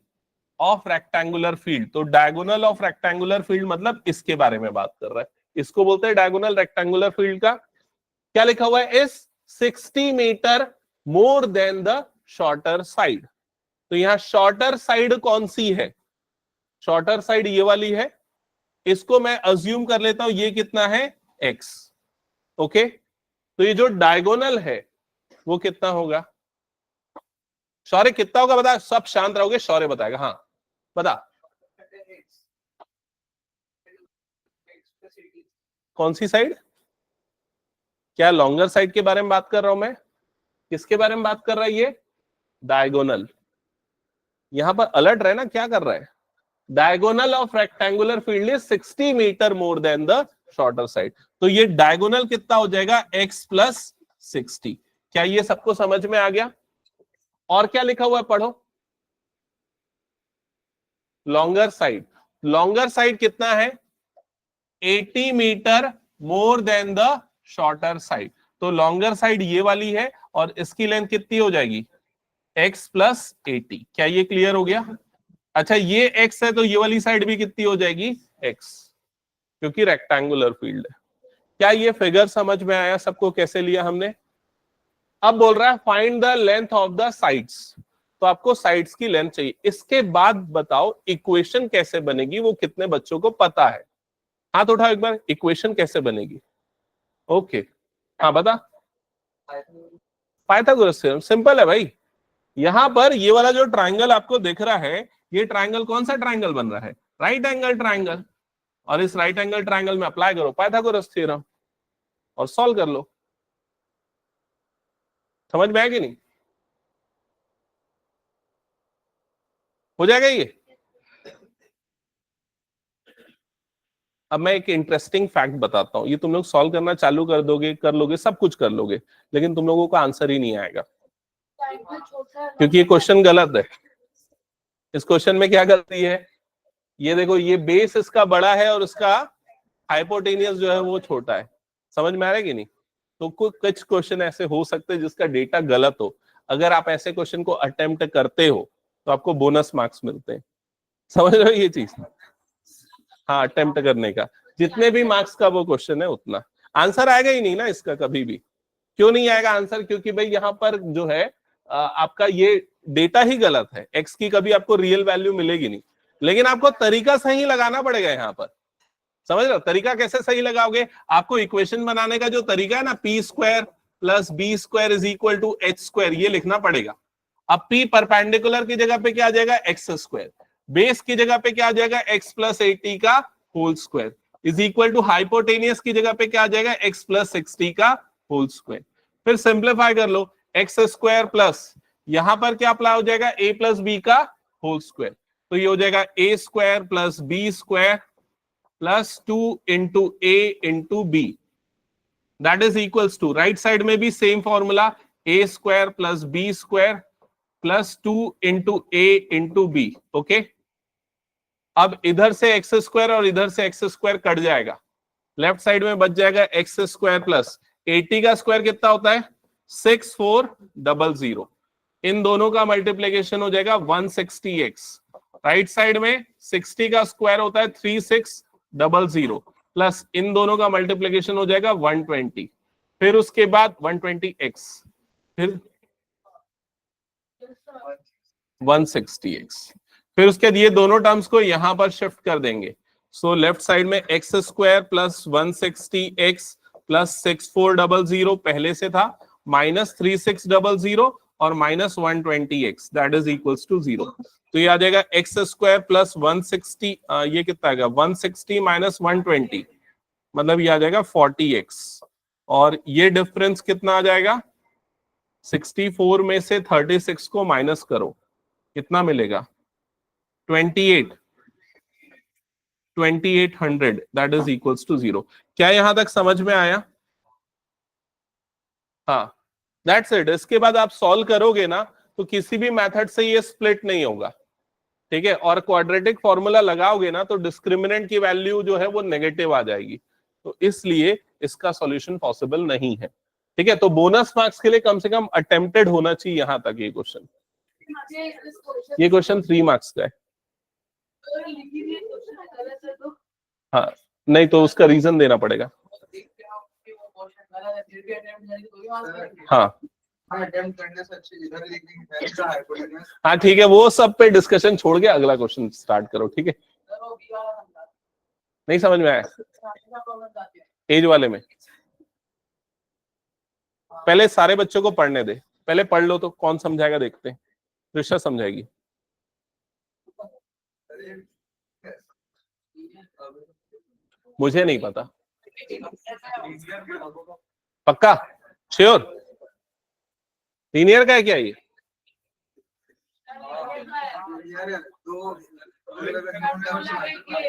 of rectangular field. तो डायगोनल ऑफ रेक्टेंगुलर फील्ड मतलब इसके बारे में बात कर रहा है, इसको बोलते हैं डायगोनल रेक्टेंगुलर फील्ड का। क्या लिखा हुआ है, is 60 metre more than the shorter side. तो यहां शॉर्टर साइड कौन सी है, शॉर्टर साइड ये वाली है, इसको मैं अज्यूम कर लेता हूं ये कितना है, x। ओके, तो ये जो डायगोनल है वो कितना होगा, शौर्य कितना होगा बता, सब शांत रहोगे, शौर्य बताएगा। हाँ बता, कौन सी साइड, क्या लॉन्गर साइड के बारे में बात कर रहा हूं मैं, किसके बारे में बात कर रहा है ये, डायगोनल। यहां पर अलर्ट रहना, क्या कर रहा है, diagonal of rectangular field is 60 metre more than the shorter side. तो ये डायगोनल कितना हो जाएगा, x + 60। क्या ये सबको समझ में आ गया? और क्या लिखा हुआ है पढ़ो। लॉन्गर साइड, लॉन्गर साइड कितना है? 80 metre more than the shorter side. तो लॉन्गर साइड ये वाली है और इसकी लेंथ कितनी हो जाएगी? x plus 80। क्या ये क्लियर हो गया? अच्छा ये x है तो ये वाली साइड भी कितनी हो जाएगी? x, क्योंकि रेक्टेंगुलर फील्ड है। क्या ये फिगर समझ में आया सबको? कैसे लिया हमने? अब बोल रहा है find the length of the sides, तो आपको साइड्स की लेंथ चाहिए। इसके बाद बताओ इक्वेशन कैसे बनेगी, वो कितने बच्चों को पता है? हाथ उठाओ एक बार, इक्वेशन कैसे बनेगी? ओके, हाँ बता। पाइथागोरस थ्योरम सिंपल है भाई। यहां पर ये वाला जो ट्राइंगल आपको दिख रहा है, ये ट्राइंगल कौन सा ट्राइंगल बन रहा है? Right angle triangle. और इस राइट एंगल ट्राइंगल में अप्लाई करो पाइथागोरस थ्योरम और सॉल्व कर लो। समझ में आया कि नहीं? हो जाएगा ये। अब मैं एक इंटरेस्टिंग फैक्ट बताता हूं, ये तुम लोग सॉल्व करना चालू कर दोगे, कर लोगे, सब कुछ कर लोगे, लेकिन तुम लोगों को आंसर ही नहीं आएगा, क्योंकि ये क्वेश्चन गलत है। इस क्वेश्चन में क्या गलती है? ये देखो, ये बेस इसका बड़ा है और उसका हाइपोटेनियस जो है वो छोटा है। समझ में आ रहा है कि नहीं? तो कुछ क्वेश्चन ऐसे हो सकते हैं जिसका डेटा गलत हो। अगर आप ऐसे क्वेश्चन को अटेम्प्ट करते हो तो आपको बोनस मार्क्स मिलते हैं। समझ रहे हो ये चीज? हाँ, अटेम्प्ट करने का जितने भी मार्क्स का वो क्वेश्चन है उतना आंसर आएगा ही नहीं ना इसका कभी भी। क्यों नहीं आएगा आंसर? क्योंकि भाई यहाँ पर जो है आपका ये डेटा ही गलत है। एक्स की कभी आपको रियल वैल्यू मिलेगी नहीं, लेकिन आपको तरीका सही लगाना पड़ेगा यहाँ पर। समझ रहे हो? तरीका कैसे सही लगाओगे? आपको इक्वेशन बनाने का जो तरीका है ना, P square plus B square is equal to H square, ये लिखना पड़ेगा। अब पी परपेंडिकुलर की जगह पे क्या आ जाएगा? X square. बेस की जगह पे क्या आ जाएगा? एक्स प्लस 80 का whole square is equal to hypotenuse की जगह पे क्या आ जाएगा? एक्स प्लस 60 का होल स्क्वायर। फिर सिंप्लीफाई कर लो, एक्स स्क्वायर प्लस यहां पर क्या अप्लाई हो जाएगा? ए प्लस बी का होल स्क्वायर। तो ये हो जाएगा A square plus B square plus 2 into A into B, that is equals to, right side में भी same formula, A square plus B square plus 2 into A into B. Okay, अब इधर से X square और इधर से X square cut जाएगा, left side में बच जाएगा एक्स स्क्वायर प्लस 80 का स्क्वायर कितना होता है? 6400। इन दोनों का मल्टीप्लीकेशन हो जाएगा 160x। राइट साइड में 60 का स्क्वायर होता है 3600 प्लस इन दोनों का मल्टीप्लीकेशन हो जाएगा 120, फिर उसके बाद 120x, फिर 160x, फिर उसके बाद ये दोनों टर्म्स को यहां पर शिफ्ट कर देंगे। सो लेफ्ट साइड में X square plus 160x plus 6400 पहले से था, माइनस 3600 और minus 120x, that is equals to 0। तो ये आ जाएगा एक्स स्क्वायर प्लस 160, ये कितना आएगा? 160 माइनस 120, मतलब ये आ जाएगा 40x। और ये डिफरेंस कितना आ जाएगा? 64 में से 36 को माइनस करो, कितना मिलेगा? 2800, दैट इज इक्वल्स टू 0। क्या यहां तक समझ में आया? हाँ, दैट्स इट। इसके बाद आप सॉल्व करोगे ना तो किसी भी मेथड से ये स्प्लिट नहीं होगा, ठीक है? और क्वाड्रेटिक फॉर्मूला लगाओगे ना तो डिस्क्रिमिनेंट की वैल्यू जो है वो नेगेटिव आ जाएगी, तो इसलिए इसका सॉल्यूशन पॉसिबल नहीं है, ठीक है? तो बोनस मार्क्स के लिए कम से कम अटेम्प्टेड होना चाहिए यहां तक ये क्वेश्चन। ये क्वेश्चन 3 मार्क्स का है। हाँ, नहीं तो उसका रीजन देना पड़ेगा। हाँ हाँ, ठीक है, वो सब पे डिस्कशन छोड़ के अगला क्वेश्चन स्टार्ट करो, ठीक है? नहीं समझ में आया? एज वाले में पहले सारे बच्चों को पढ़ने दे, पहले पढ़ लो तो कौन समझाएगा देखते हैं। ऋषा समझाएगी। मुझे नहीं पता, पक्का श्योर? 3 ईयर का है क्या ये?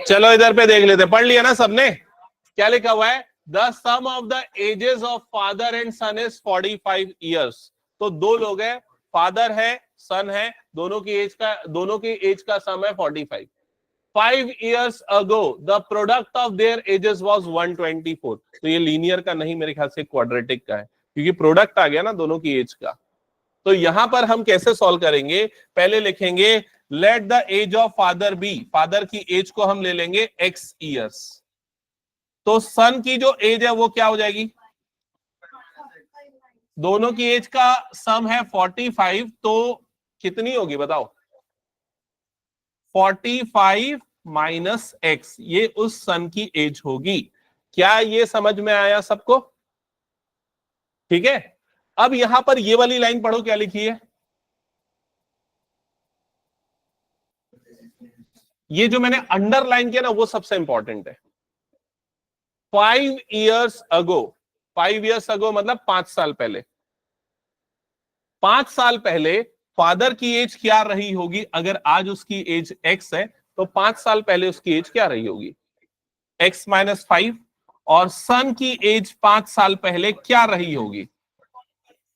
चलो इधर पे देख लेते, पढ़ लिया ना सबने? क्या लिखा हुआ है? The sum of the ages of father and son is 45 years. तो दो लोग हैं, फादर है सन है, दोनों की एज का सम है 45। 5 years ago the product of their ages was 124। तो ये लीनियर का नहीं, मेरे ख्याल से क्वाड्रेटिक का है, क्योंकि प्रोडक्ट आ गया ना दोनों की एज का। तो यहां पर हम कैसे सॉल्व करेंगे, पहले लिखेंगे let the age of father be, father की एज को हम ले लेंगे x years। तो सन की जो एज है वो क्या हो जाएगी, दोनों की एज का सम है 45, तो कितनी होगी बताओ, 45 माइनस एक्स, ये उस सन की एज होगी। क्या ये समझ में आया सबको? ठीक है। अब यहां पर ये वाली लाइन पढ़ो, क्या लिखी है, ये जो मैंने अंडरलाइन किया ना वो सबसे इंपॉर्टेंट है। 5 years ago, 5 years ago मतलब 5 साल पहले। 5 साल पहले फादर की एज क्या रही होगी, अगर आज उसकी एज x है तो 5 साल पहले उसकी एज क्या रही होगी, x माइनस 5। और सन की एज 5 साल पहले क्या रही होगी,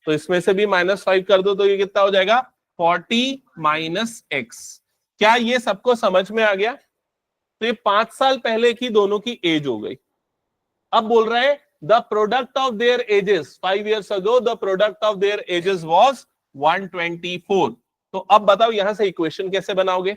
तो इसमें से भी -5 कर दो, तो ये कितना हो जाएगा 40 माइनस x। क्या ये सबको समझ में आ गया? तो ये 5 साल पहले की दोनों की एज हो गई। अब बोल रहे हैं the product of their ages 5 years ago the product of their ages was 124। तो अब बताओ यहां से इक्वेशन कैसे बनाओगे?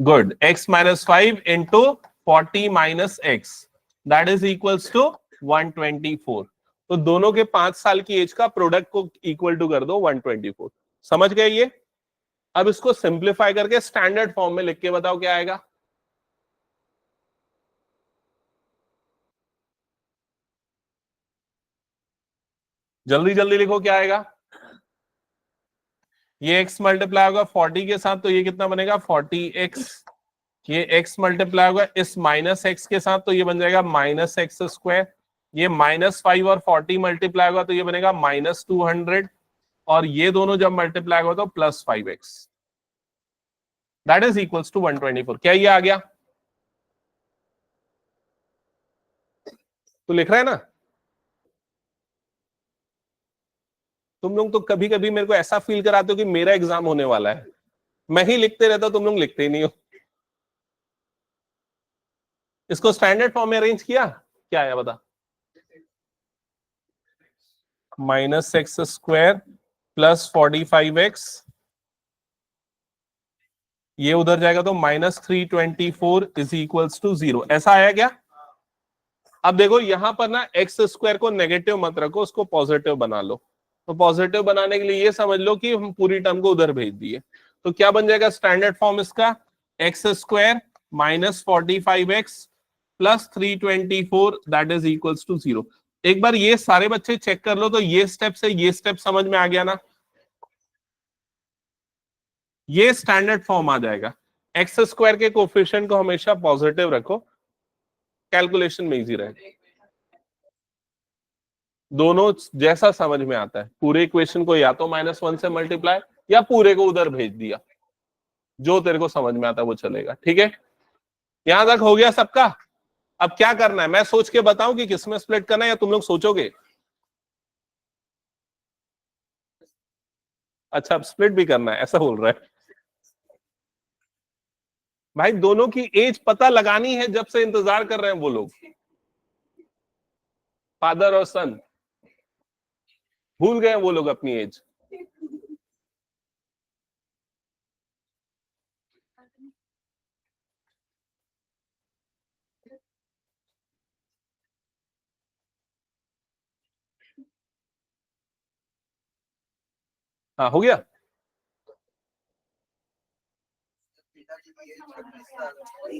Good, x minus 5 into 40 minus X that is equals to 124। तो दोनों के 5 साल की एज का प्रोडक्ट को इक्वल टू कर दो 124। समझ गए ये? अब इसको सिंप्लीफाई करके स्टैंडर्ड फॉर्म में लिख के बताओ क्या आएगा। जल्दी जल्दी लिखो क्या आएगा। ये x मल्टीप्लाई होगा 40 के साथ, तो ये कितना बनेगा 40x। ये x मल्टीप्लाई होगा इस माइनस x के साथ, तो ये बन जाएगा -x²। ये -5 और 40 मल्टीप्लाई होगा तो ये बनेगा -200। और ये दोनों जब मल्टीप्लाई होगा तो +5x that is equals to 124। क्या ये आ गया? तो लिख रहा है ना। तुम लोग तो कभी कभी मेरे को ऐसा फील कराते हो कि मेरा एग्जाम होने वाला है, मैं ही लिखते रहता हूं, तुम लोग लिखते ही नहीं हो। इसको स्टैंडर्ड फॉर्म में अरेंज किया, क्या आया बता, -x² प्लस 45x, ये उधर जाएगा तो -324 इज इक्वल्स टू 0। ऐसा आया क्या? अब देखो यहां पर ना x² को नेगेटिव मत रखो, उसको पॉजिटिव बना लो। तो पॉजिटिव बनाने के लिए ये समझ लो कि हम पूरी टर्म को उधर भेज दिए। तो क्या बन जाएगा स्टैंडर्ड फॉर्म इसका, x² minus 45x plus 324 that is equals to 0। एक बार ये सारे बच्चे चेक कर लो, तो ये स्टेप से ये स्टेप समझ में आ गया ना। ये स्टैंडर्ड फॉर्म आ जाएगा। x² के कोफिशिएंट को हमेशा पॉजिटिव रखो, कैलकुलेशन में इजी रहे। दोनों जैसा समझ में आता है, पूरे इक्वेशन को या तो -1 से मल्टीप्लाई या पूरे को उधर भेज दिया, जो तेरे को समझ में आता है वो चलेगा। ठीक है, यहां तक हो गया सबका। अब क्या करना है, मैं सोच के बताऊं कि किसमें स्प्लिट करना है या तुम लोग सोचोगे? अच्छा, अब स्प्लिट भी करना है, ऐसा बोल रहा है भाई। दोनों की एज पता लगानी है, जब से इंतजार कर रहे हैं वो लोग, फादर और सन। भूल गए वो लोग अपनी एज। हाँ हो गया।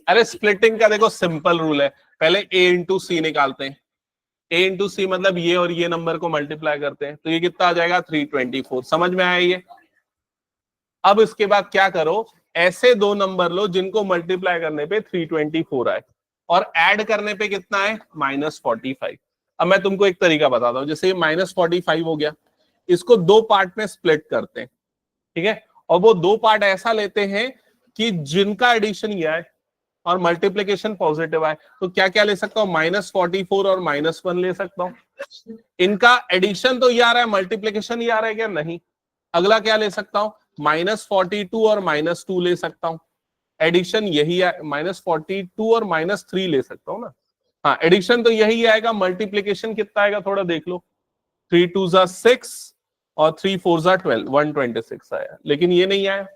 अरे स्प्लिटिंग का देखो सिंपल रूल है, पहले a इंटू सी निकालते हैं। a इंटू सी मतलब ये और ये नंबर को मल्टीप्लाई करते हैं, तो ये कितना आ जाएगा 324। समझ में आया ये? अब इसके बाद क्या करो, ऐसे दो नंबर लो जिनको मल्टीप्लाई करने पे 324 आए और ऐड करने पे कितना है -45। अब मैं तुमको एक तरीका बताता हूं, जैसे -45 हो गया, इसको दो पार्ट में स्प्लिट करते हैं, ठीक है। और वो दो पार्ट ऐसा लेते हैं कि जिनका एडिशन ये है, और मल्टीप्लीकेशन पॉजिटिव आए, तो क्या क्या ले सकता हूं, -44 और -1 ले सकता हूं। इनका एडिशन तो ये आ रहा है, मल्टीप्लीकेशन ये आ रहा है क्या, नहीं। अगला क्या ले सकता हूं, -42 और -2 ले सकता हूं। एडिशन यही है, -42 और -3 ले सकता हूं ना। हाँ, एडिशन तो यही आएगा, मल्टीप्लीकेशन कितना आएगा थोड़ा देख लो। 3 2 6 और 3 4 12, 126 आया, लेकिन ये नहीं आया।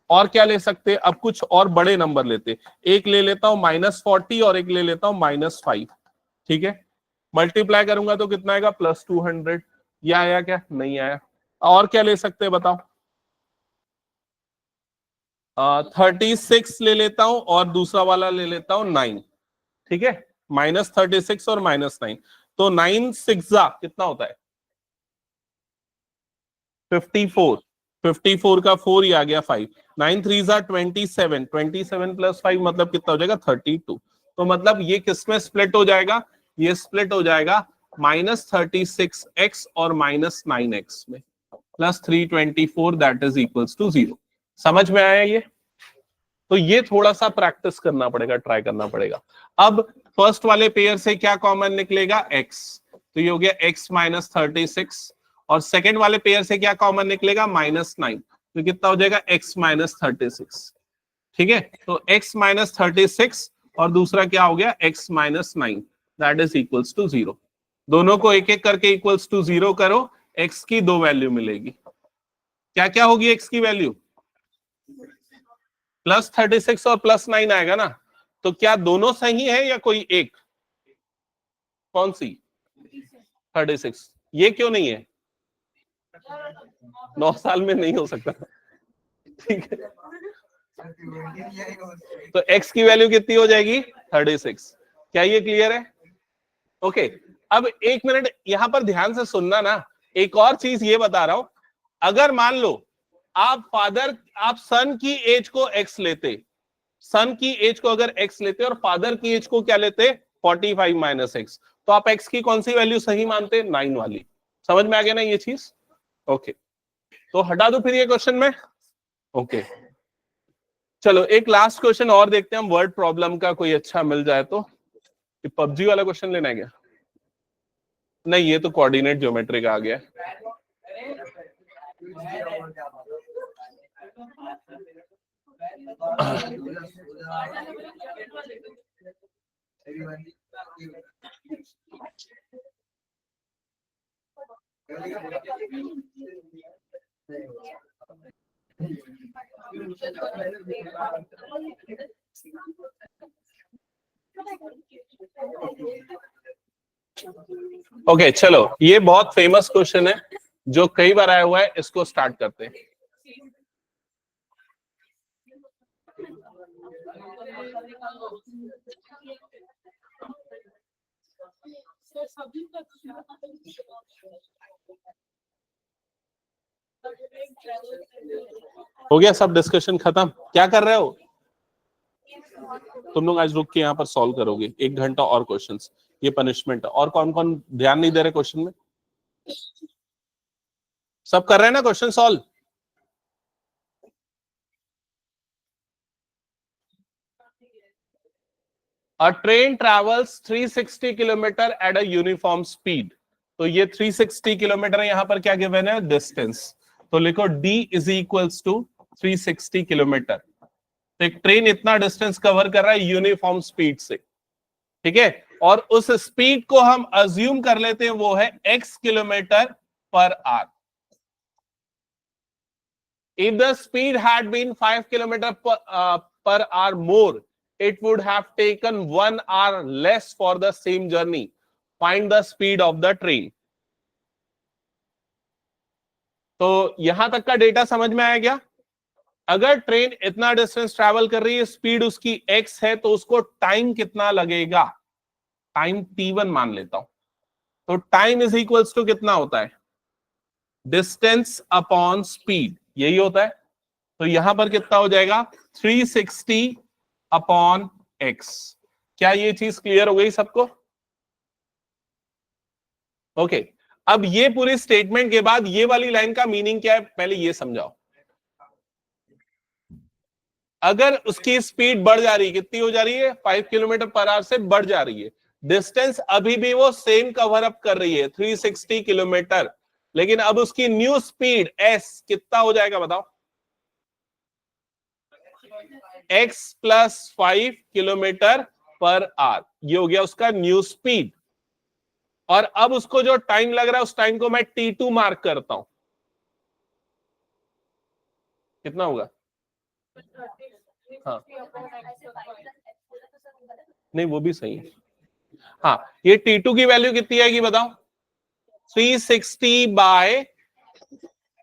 और क्या ले सकते, अब कुछ और बड़े नंबर लेते, एक ले लेता हूं -40 और एक ले लेता हूं -5, ठीक है। मल्टीप्लाई करूंगा तो कितना आएगा, +200। ये आया क्या, नहीं आया। और क्या ले सकते हैं बताओ, 36 ले लेता हूं और दूसरा वाला ले लेता हूं 9, ठीक है। -36 और -9, तो 9 6 कितना होता है, 54। 54 का 4 ही आ गया 5। 9 3 27, 27 + 5 मतलब कितना हो जाएगा, 32। तो मतलब ये किसमें स्प्लिट हो जाएगा, ये स्प्लिट हो जाएगा -36x और -9x में, +324 दैट इज इक्वल्स टू 0। समझ में आया ये। तो ये थोड़ा सा प्रैक्टिस करना पड़ेगा, ट्राई करना पड़ेगा। अब फर्स्ट वाले पेयर से क्या कॉमन निकलेगा, x, तो ये हो गया x -36, और सेकेंड वाले पेयर से क्या कॉमन निकलेगा, -9, तो कितना हो जाएगा, x -36, ठीक है। तो x -36 और दूसरा क्या हो गया, x -9 that is equals to 0। दोनों को एक एक करके इक्वल्स टू 0 करो, x की 2 वैल्यू मिलेगी। क्या क्या होगी x की वैल्यू, +36 और +9 आएगा ना। तो क्या दोनों सही है या कोई एक, कौन सी, 36, ये क्यों नहीं है, 9 साल में नहीं हो सकता, ठीक है। तो x की वैल्यू कितनी हो जाएगी, 36। क्या ये क्लियर है, ओके। अब एक मिनट यहां पर ध्यान से सुनना ना, एक और चीज ये बता रहा हूं, अगर मान लो आप सन की एज को x लेते, सन की एज को अगर x लेते और फादर की एज को क्या लेते, 45 - x, तो आप x की कौन सी वैल्यू सही मानते, 9 वाली। समझ में आ गया ना ये चीज, ओके। तो हटा दो फिर ये क्वेश्चन में, ओके। चलो एक लास्ट क्वेश्चन और देखते हैं हम, वर्ड प्रॉब्लम का कोई अच्छा मिल जाए तो। पबजी वाला क्वेश्चन लेना है क्या, नहीं ये तो कोऑर्डिनेट ज्योमेट्री का आ गया। ओके चलो, ये बहुत फेमस क्वेश्चन है जो कई बार आया हुआ है, इसको स्टार्ट करते हैं। हो गया सब डिस्कशन खत्म, क्या कर रहे हो तुम लोग, आज रुक के यहाँ पर सॉल्व करोगे 1 घंटा और क्वेश्चंस, ये पनिशमेंट है। और कौन कौन ध्यान नहीं दे रहे क्वेश्चन में, सब कर रहे हैं ना question solve. A train travels 360 kilometre at a uniform speed, तो ये 360 किलोमीटर यहां पर क्या गिवन है, डिस्टेंस, तो लिखो d is equals to 360 kilometre. तो एक ट्रेन इतना डिस्टेंस कवर कर रहा है यूनिफॉर्म स्पीड से, ठीक है। और उस स्पीड को हम अज्यूम कर लेते हैं वो है x kilometre per hour. If the speed had been 5 kilometer per hour more, it would have taken 1 hour less for the same journey. Find the speed of the train. तो यहां तक का डेटा समझ में आया क्या, अगर ट्रेन इतना डिस्टेंस ट्रैवल कर रही है, स्पीड उसकी x है, तो उसको टाइम कितना लगेगा, टाइम t1 मान लेता हूं। तो टाइम इज इक्वल्स टू कितना होता है, डिस्टेंस अपॉन स्पीड, यही होता है। तो यहां पर कितना हो जाएगा, 360 अपॉन x। क्या ये चीज क्लियर हो गई सबको, ओके। अब ये पूरी स्टेटमेंट के बाद ये वाली लाइन का मीनिंग क्या है, पहले ये समझाओ। अगर उसकी स्पीड बढ़ जा रही है, कितनी हो जा रही है, 5 किलोमीटर पर आवर से बढ़ जा रही है, डिस्टेंस अभी भी वो सेम कवर अप कर रही है 360 किलोमीटर, लेकिन अब उसकी न्यू स्पीड s कितना हो जाएगा बताओ, x plus 5 kilometre per hour, ये हो गया उसका न्यू स्पीड। और अब उसको जो टाइम लग रहा है उस टाइम को मैं t2 मार्क करता हूं, कितना होगा, हाँ नहीं वो भी सही है, हाँ ये t2 की वैल्यू कितनी आएगी बताओ, 360 बाय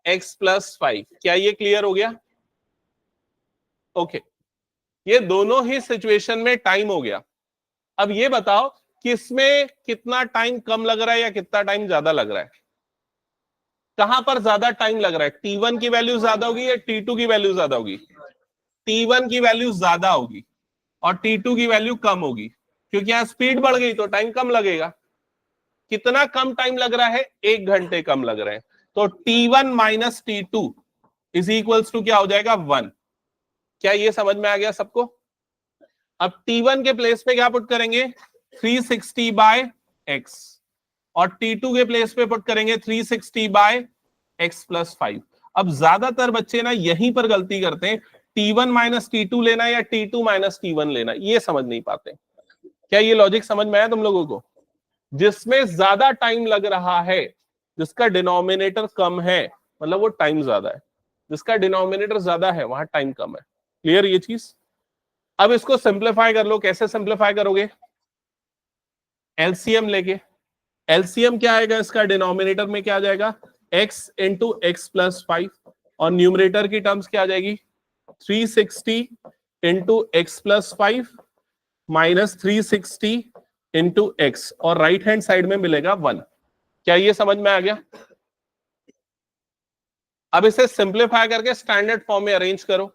x प्लस 5। क्या ये क्लियर हो गया? ओके, ये दोनों ही सिचुएशन में टाइम हो गया। अब ये बताओ किसमें कितना टाइम कम लग रहा है या कितना टाइम ज्यादा लग रहा है, कहां पर ज्यादा टाइम लग रहा है, t1 की वैल्यू ज्यादा होगी या t2 की वैल्यू ज्यादा होगी, t1 की वैल्यू ज्यादा होगी और t2 की वैल्यू कम होगी, क्योंकि यहां स्पीड बढ़ गई तो टाइम कम लगेगा। कितना कम टाइम लग रहा है, 1 घंटे कम लग रहे हैं, तो t1 minus t2 is equals to क्या हो जाएगा, 1। क्या ये समझ में आ गया सबको? अब t1 के प्लेस पे क्या पुट करेंगे, 360 बाय x, और t2 के प्लेस पे पुट करेंगे 360 बाय x प्लस 5। अब ज्यादातर बच्चे ना यहीं पर गलती करते हैं, t1 माइनस t2 लेना या t2 माइनस t1 लेना, ये समझ नहीं पाते। क्या ये लॉजिक समझ में आया तुम लोगों को? जिसमें ज्यादा टाइम लग रहा है, जिसका डिनोमिनेटर कम है, मतलब वो टाइम ज्यादा है, जिसका डिनोमिनेटर ज्यादा है वहां टाइम कम है। क्लियर ये चीज? अब इसको सिंप्लीफाई कर लो, कैसे सिंप्लीफाई करोगे, एलसीएम लेके। एलसीएम क्या आएगा इसका, डिनोमिनेटर में क्या आ जाएगा, x इंटू एक्स प्लस 5, और न्यूमरेटर की टर्म्स क्या आ जाएगी, 360 into X plus 5 minus 360 into x, और राइट हैंड साइड में मिलेगा 1। क्या ये समझ में आ गया? अब इसे सिंप्लीफाई करके स्टैंडर्ड फॉर्म में अरेंज करो,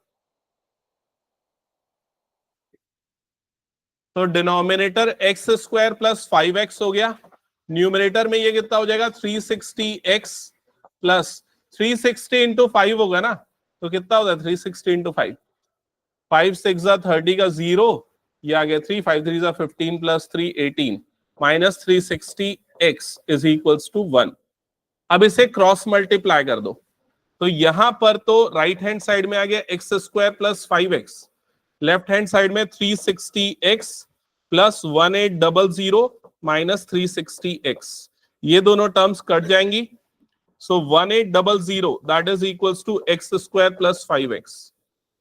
तो denominator x square plus 5x हो गया, न्यूमरेटर में ये कितना हो जाएगा, 360x प्लस 360 इंटू 5 होगा ना, तो कितना होता है 360 इंटू 5, 5 6 30 का 0, ये आ गया 3, 5 3 15 plus 3 18 minus 360x is equals to 1। अब इसे क्रॉस मल्टीप्लाई कर दो, तो यहां पर तो राइट हैंड साइड में आ गया x square plus 5x, left hand side में 360x प्लस 1800 माइनस 360x, ये दोनों टर्म्स कट जाएंगी, so 1800 that is equals to X square plus 5x।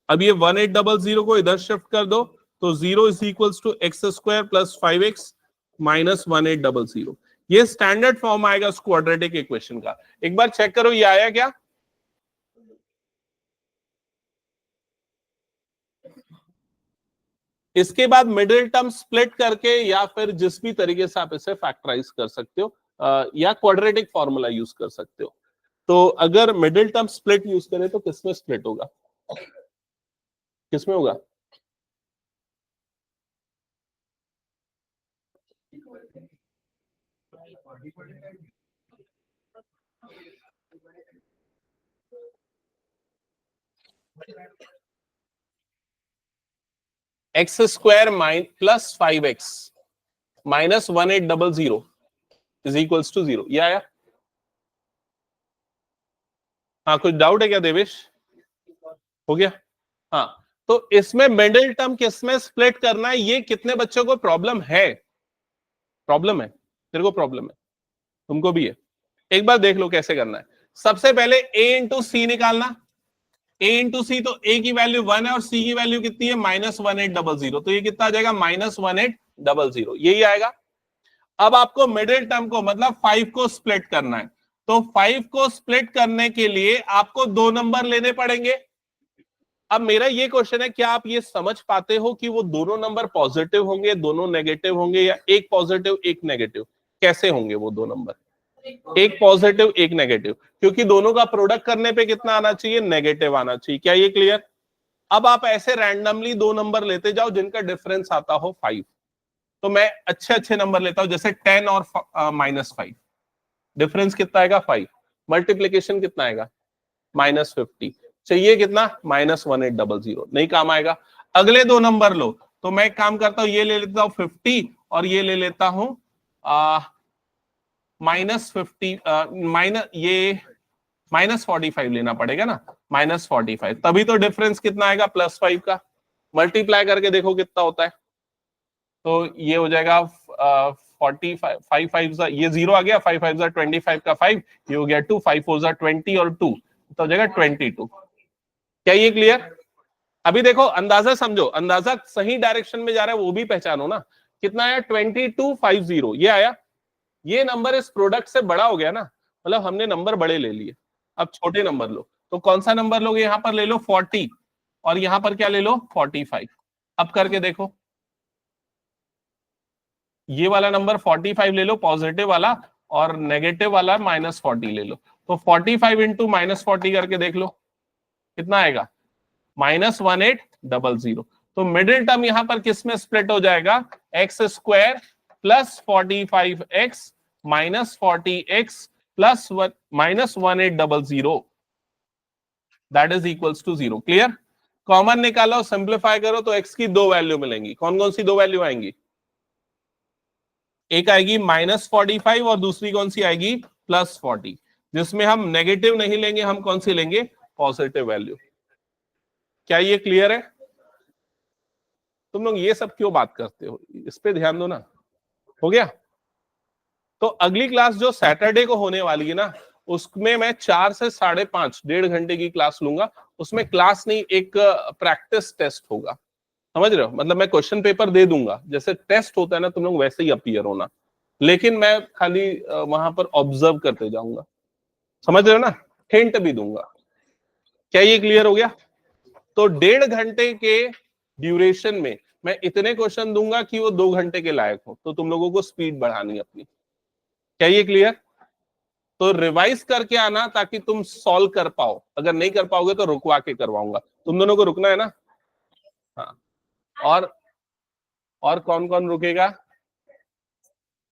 अब ये 1800 को इधर शिफ्ट कर दो, तो 0 is equals to X square plus 5x minus 1800। ये स्टैंडर्ड फॉर्म आएगा उस क्वाड्रेटिक इक्वेशन का। एक बार चेक करो ये आया क्या? इसके बाद मिडिल टर्म स्प्लिट करके या फिर जिस भी तरीके से आप इसे फैक्टराइज कर सकते हो, या क्वाड्रेटिक फॉर्मूला यूज कर सकते हो। तो अगर मिडिल टर्म स्प्लिट यूज करें तो किसमें स्प्लिट होगा, किसमें होगा? X square plus 5x minus 1800 is equals to 0, ये आया? हाँ कुछ डाउट है क्या देवेश? हो गया? हाँ, तो इसमें मिडिल टर्म किसमें स्प्लिट करना है, ये कितने बच्चों को प्रॉब्लम है? प्रॉब्लम है, तेरे को प्रॉब्लम है, तुमको भी है। एक बार देख लो कैसे करना है। सबसे पहले a इंटू सी निकालना, a इंटू सी, तो a की वैल्यू 1 है और c की वैल्यू कितनी है, माइनस 1800, तो ये कितना आ जाएगा, माइनस 1800, यही आएगा। अब आपको मिडिल टर्म को मतलब 5 को स्प्लिट करना है, तो 5 को स्प्लिट करने के लिए आपको 2 नंबर लेने पड़ेंगे। अब मेरा ये क्वेश्चन है, क्या आप ये समझ पाते हो कि वो दोनों नंबर पॉजिटिव होंगे, दोनों नेगेटिव होंगे, या एक पॉजिटिव एक नेगेटिव? कैसे होंगे वो दो नंबर? एक पॉजिटिव एक नेगेटिव, क्योंकि दोनों का प्रोडक्ट करने पे कितना आना चाहिए, नेगेटिव आना चाहिए। क्या ये क्लियर? अब आप ऐसे रैंडमली 2 नंबर लेते जाओ जिनका डिफरेंस आता हो 5। तो मैं अच्छे अच्छे नंबर लेता हूं, जैसे 10 और माइनस 5, डिफरेंस कितना आएगा 5, मल्टीप्लीकेशन कितना आएगा -50, चाहिए कितना, -1800, नहीं काम आएगा। अगले दो नंबर लो, तो मैं एक काम करता हूं, ये ले लेता हूं 50 और ये ले लेता हूं -50, ये -45 लेना पड़ेगा ना, -45, तभी तो डिफरेंस कितना आएगा, +5 का। मल्टीप्लाई करके देखो कितना होता है, तो ये हो जाएगा 45, 5 ये 0 आ गया, 5 5 25 का 5, ये हो गया 2, 5 4 20 और 2 तो हो जाएगा 22। क्या ये क्लियर? अभी देखो अंदाजा समझो, अंदाजा सही डायरेक्शन में जा रहा है वो भी पहचानो ना। कितना आया, 2250, ये आया। ये नंबर इस प्रोडक्ट से बड़ा हो गया ना, मतलब हमने नंबर बड़े ले लिए, अब छोटे नंबर लो। तो कौन सा नंबर लोगे, यहां पर ले लो 40 और यहां पर क्या ले लो 45। अब करके देखो, ये वाला नंबर 45 ले लो पॉजिटिव वाला, और नेगेटिव वाला -40 ले लो। तो 45 इंटू -40 करके देख लो कितना आएगा, -1800। तो मिडिल टर्म यहां पर किस में स्प्लिट हो जाएगा, x² + 45x -40x plus -1800, that is equals to 0। Clear? Common निकालो, सिंप्लीफाई करो तो x की दो वैल्यू मिलेंगी। कौन कौन सी दो वैल्यू आएंगी, एक आएगी -45 और दूसरी कौन सी आएगी, +40। जिसमें हम नेगेटिव नहीं लेंगे, हम कौन सी लेंगे, पॉजिटिव वैल्यू। क्या ये क्लियर है? तुम लोग ये सब क्यों बात करते हो, इस पे ध्यान दो ना। हो गया? तो अगली क्लास जो सैटरडे को होने वाली है ना, उसमें मैं 4 से 5.5 1.5 घंटे की क्लास लूंगा। उसमें क्लास नहीं, एक प्रैक्टिस टेस्ट होगा, समझ रहे हो? मतलब मैं क्वेश्चन पेपर दे दूंगा, जैसे टेस्ट होता है ना, तुम लोग वैसे ही अपीयर होना, लेकिन मैं खाली वहां पर ऑब्जर्व करते जाऊंगा, समझ रहे हो ना, हिंट भी दूंगा। क्या ये क्लियर हो गया? तो 1.5 घंटे के ड्यूरेशन में मैं इतने क्वेश्चन दूंगा कि वो 2 घंटे के लायक हो, तो तुम लोगों को स्पीड बढ़ानी है अपनी। क्या ये क्लियर? तो रिवाइज करके आना ताकि तुम सॉल्व कर पाओ, अगर नहीं कर पाओगे तो रुकवा के करवाऊंगा। तुम दोनों को रुकना है ना? हाँ। और कौन कौन रुकेगा?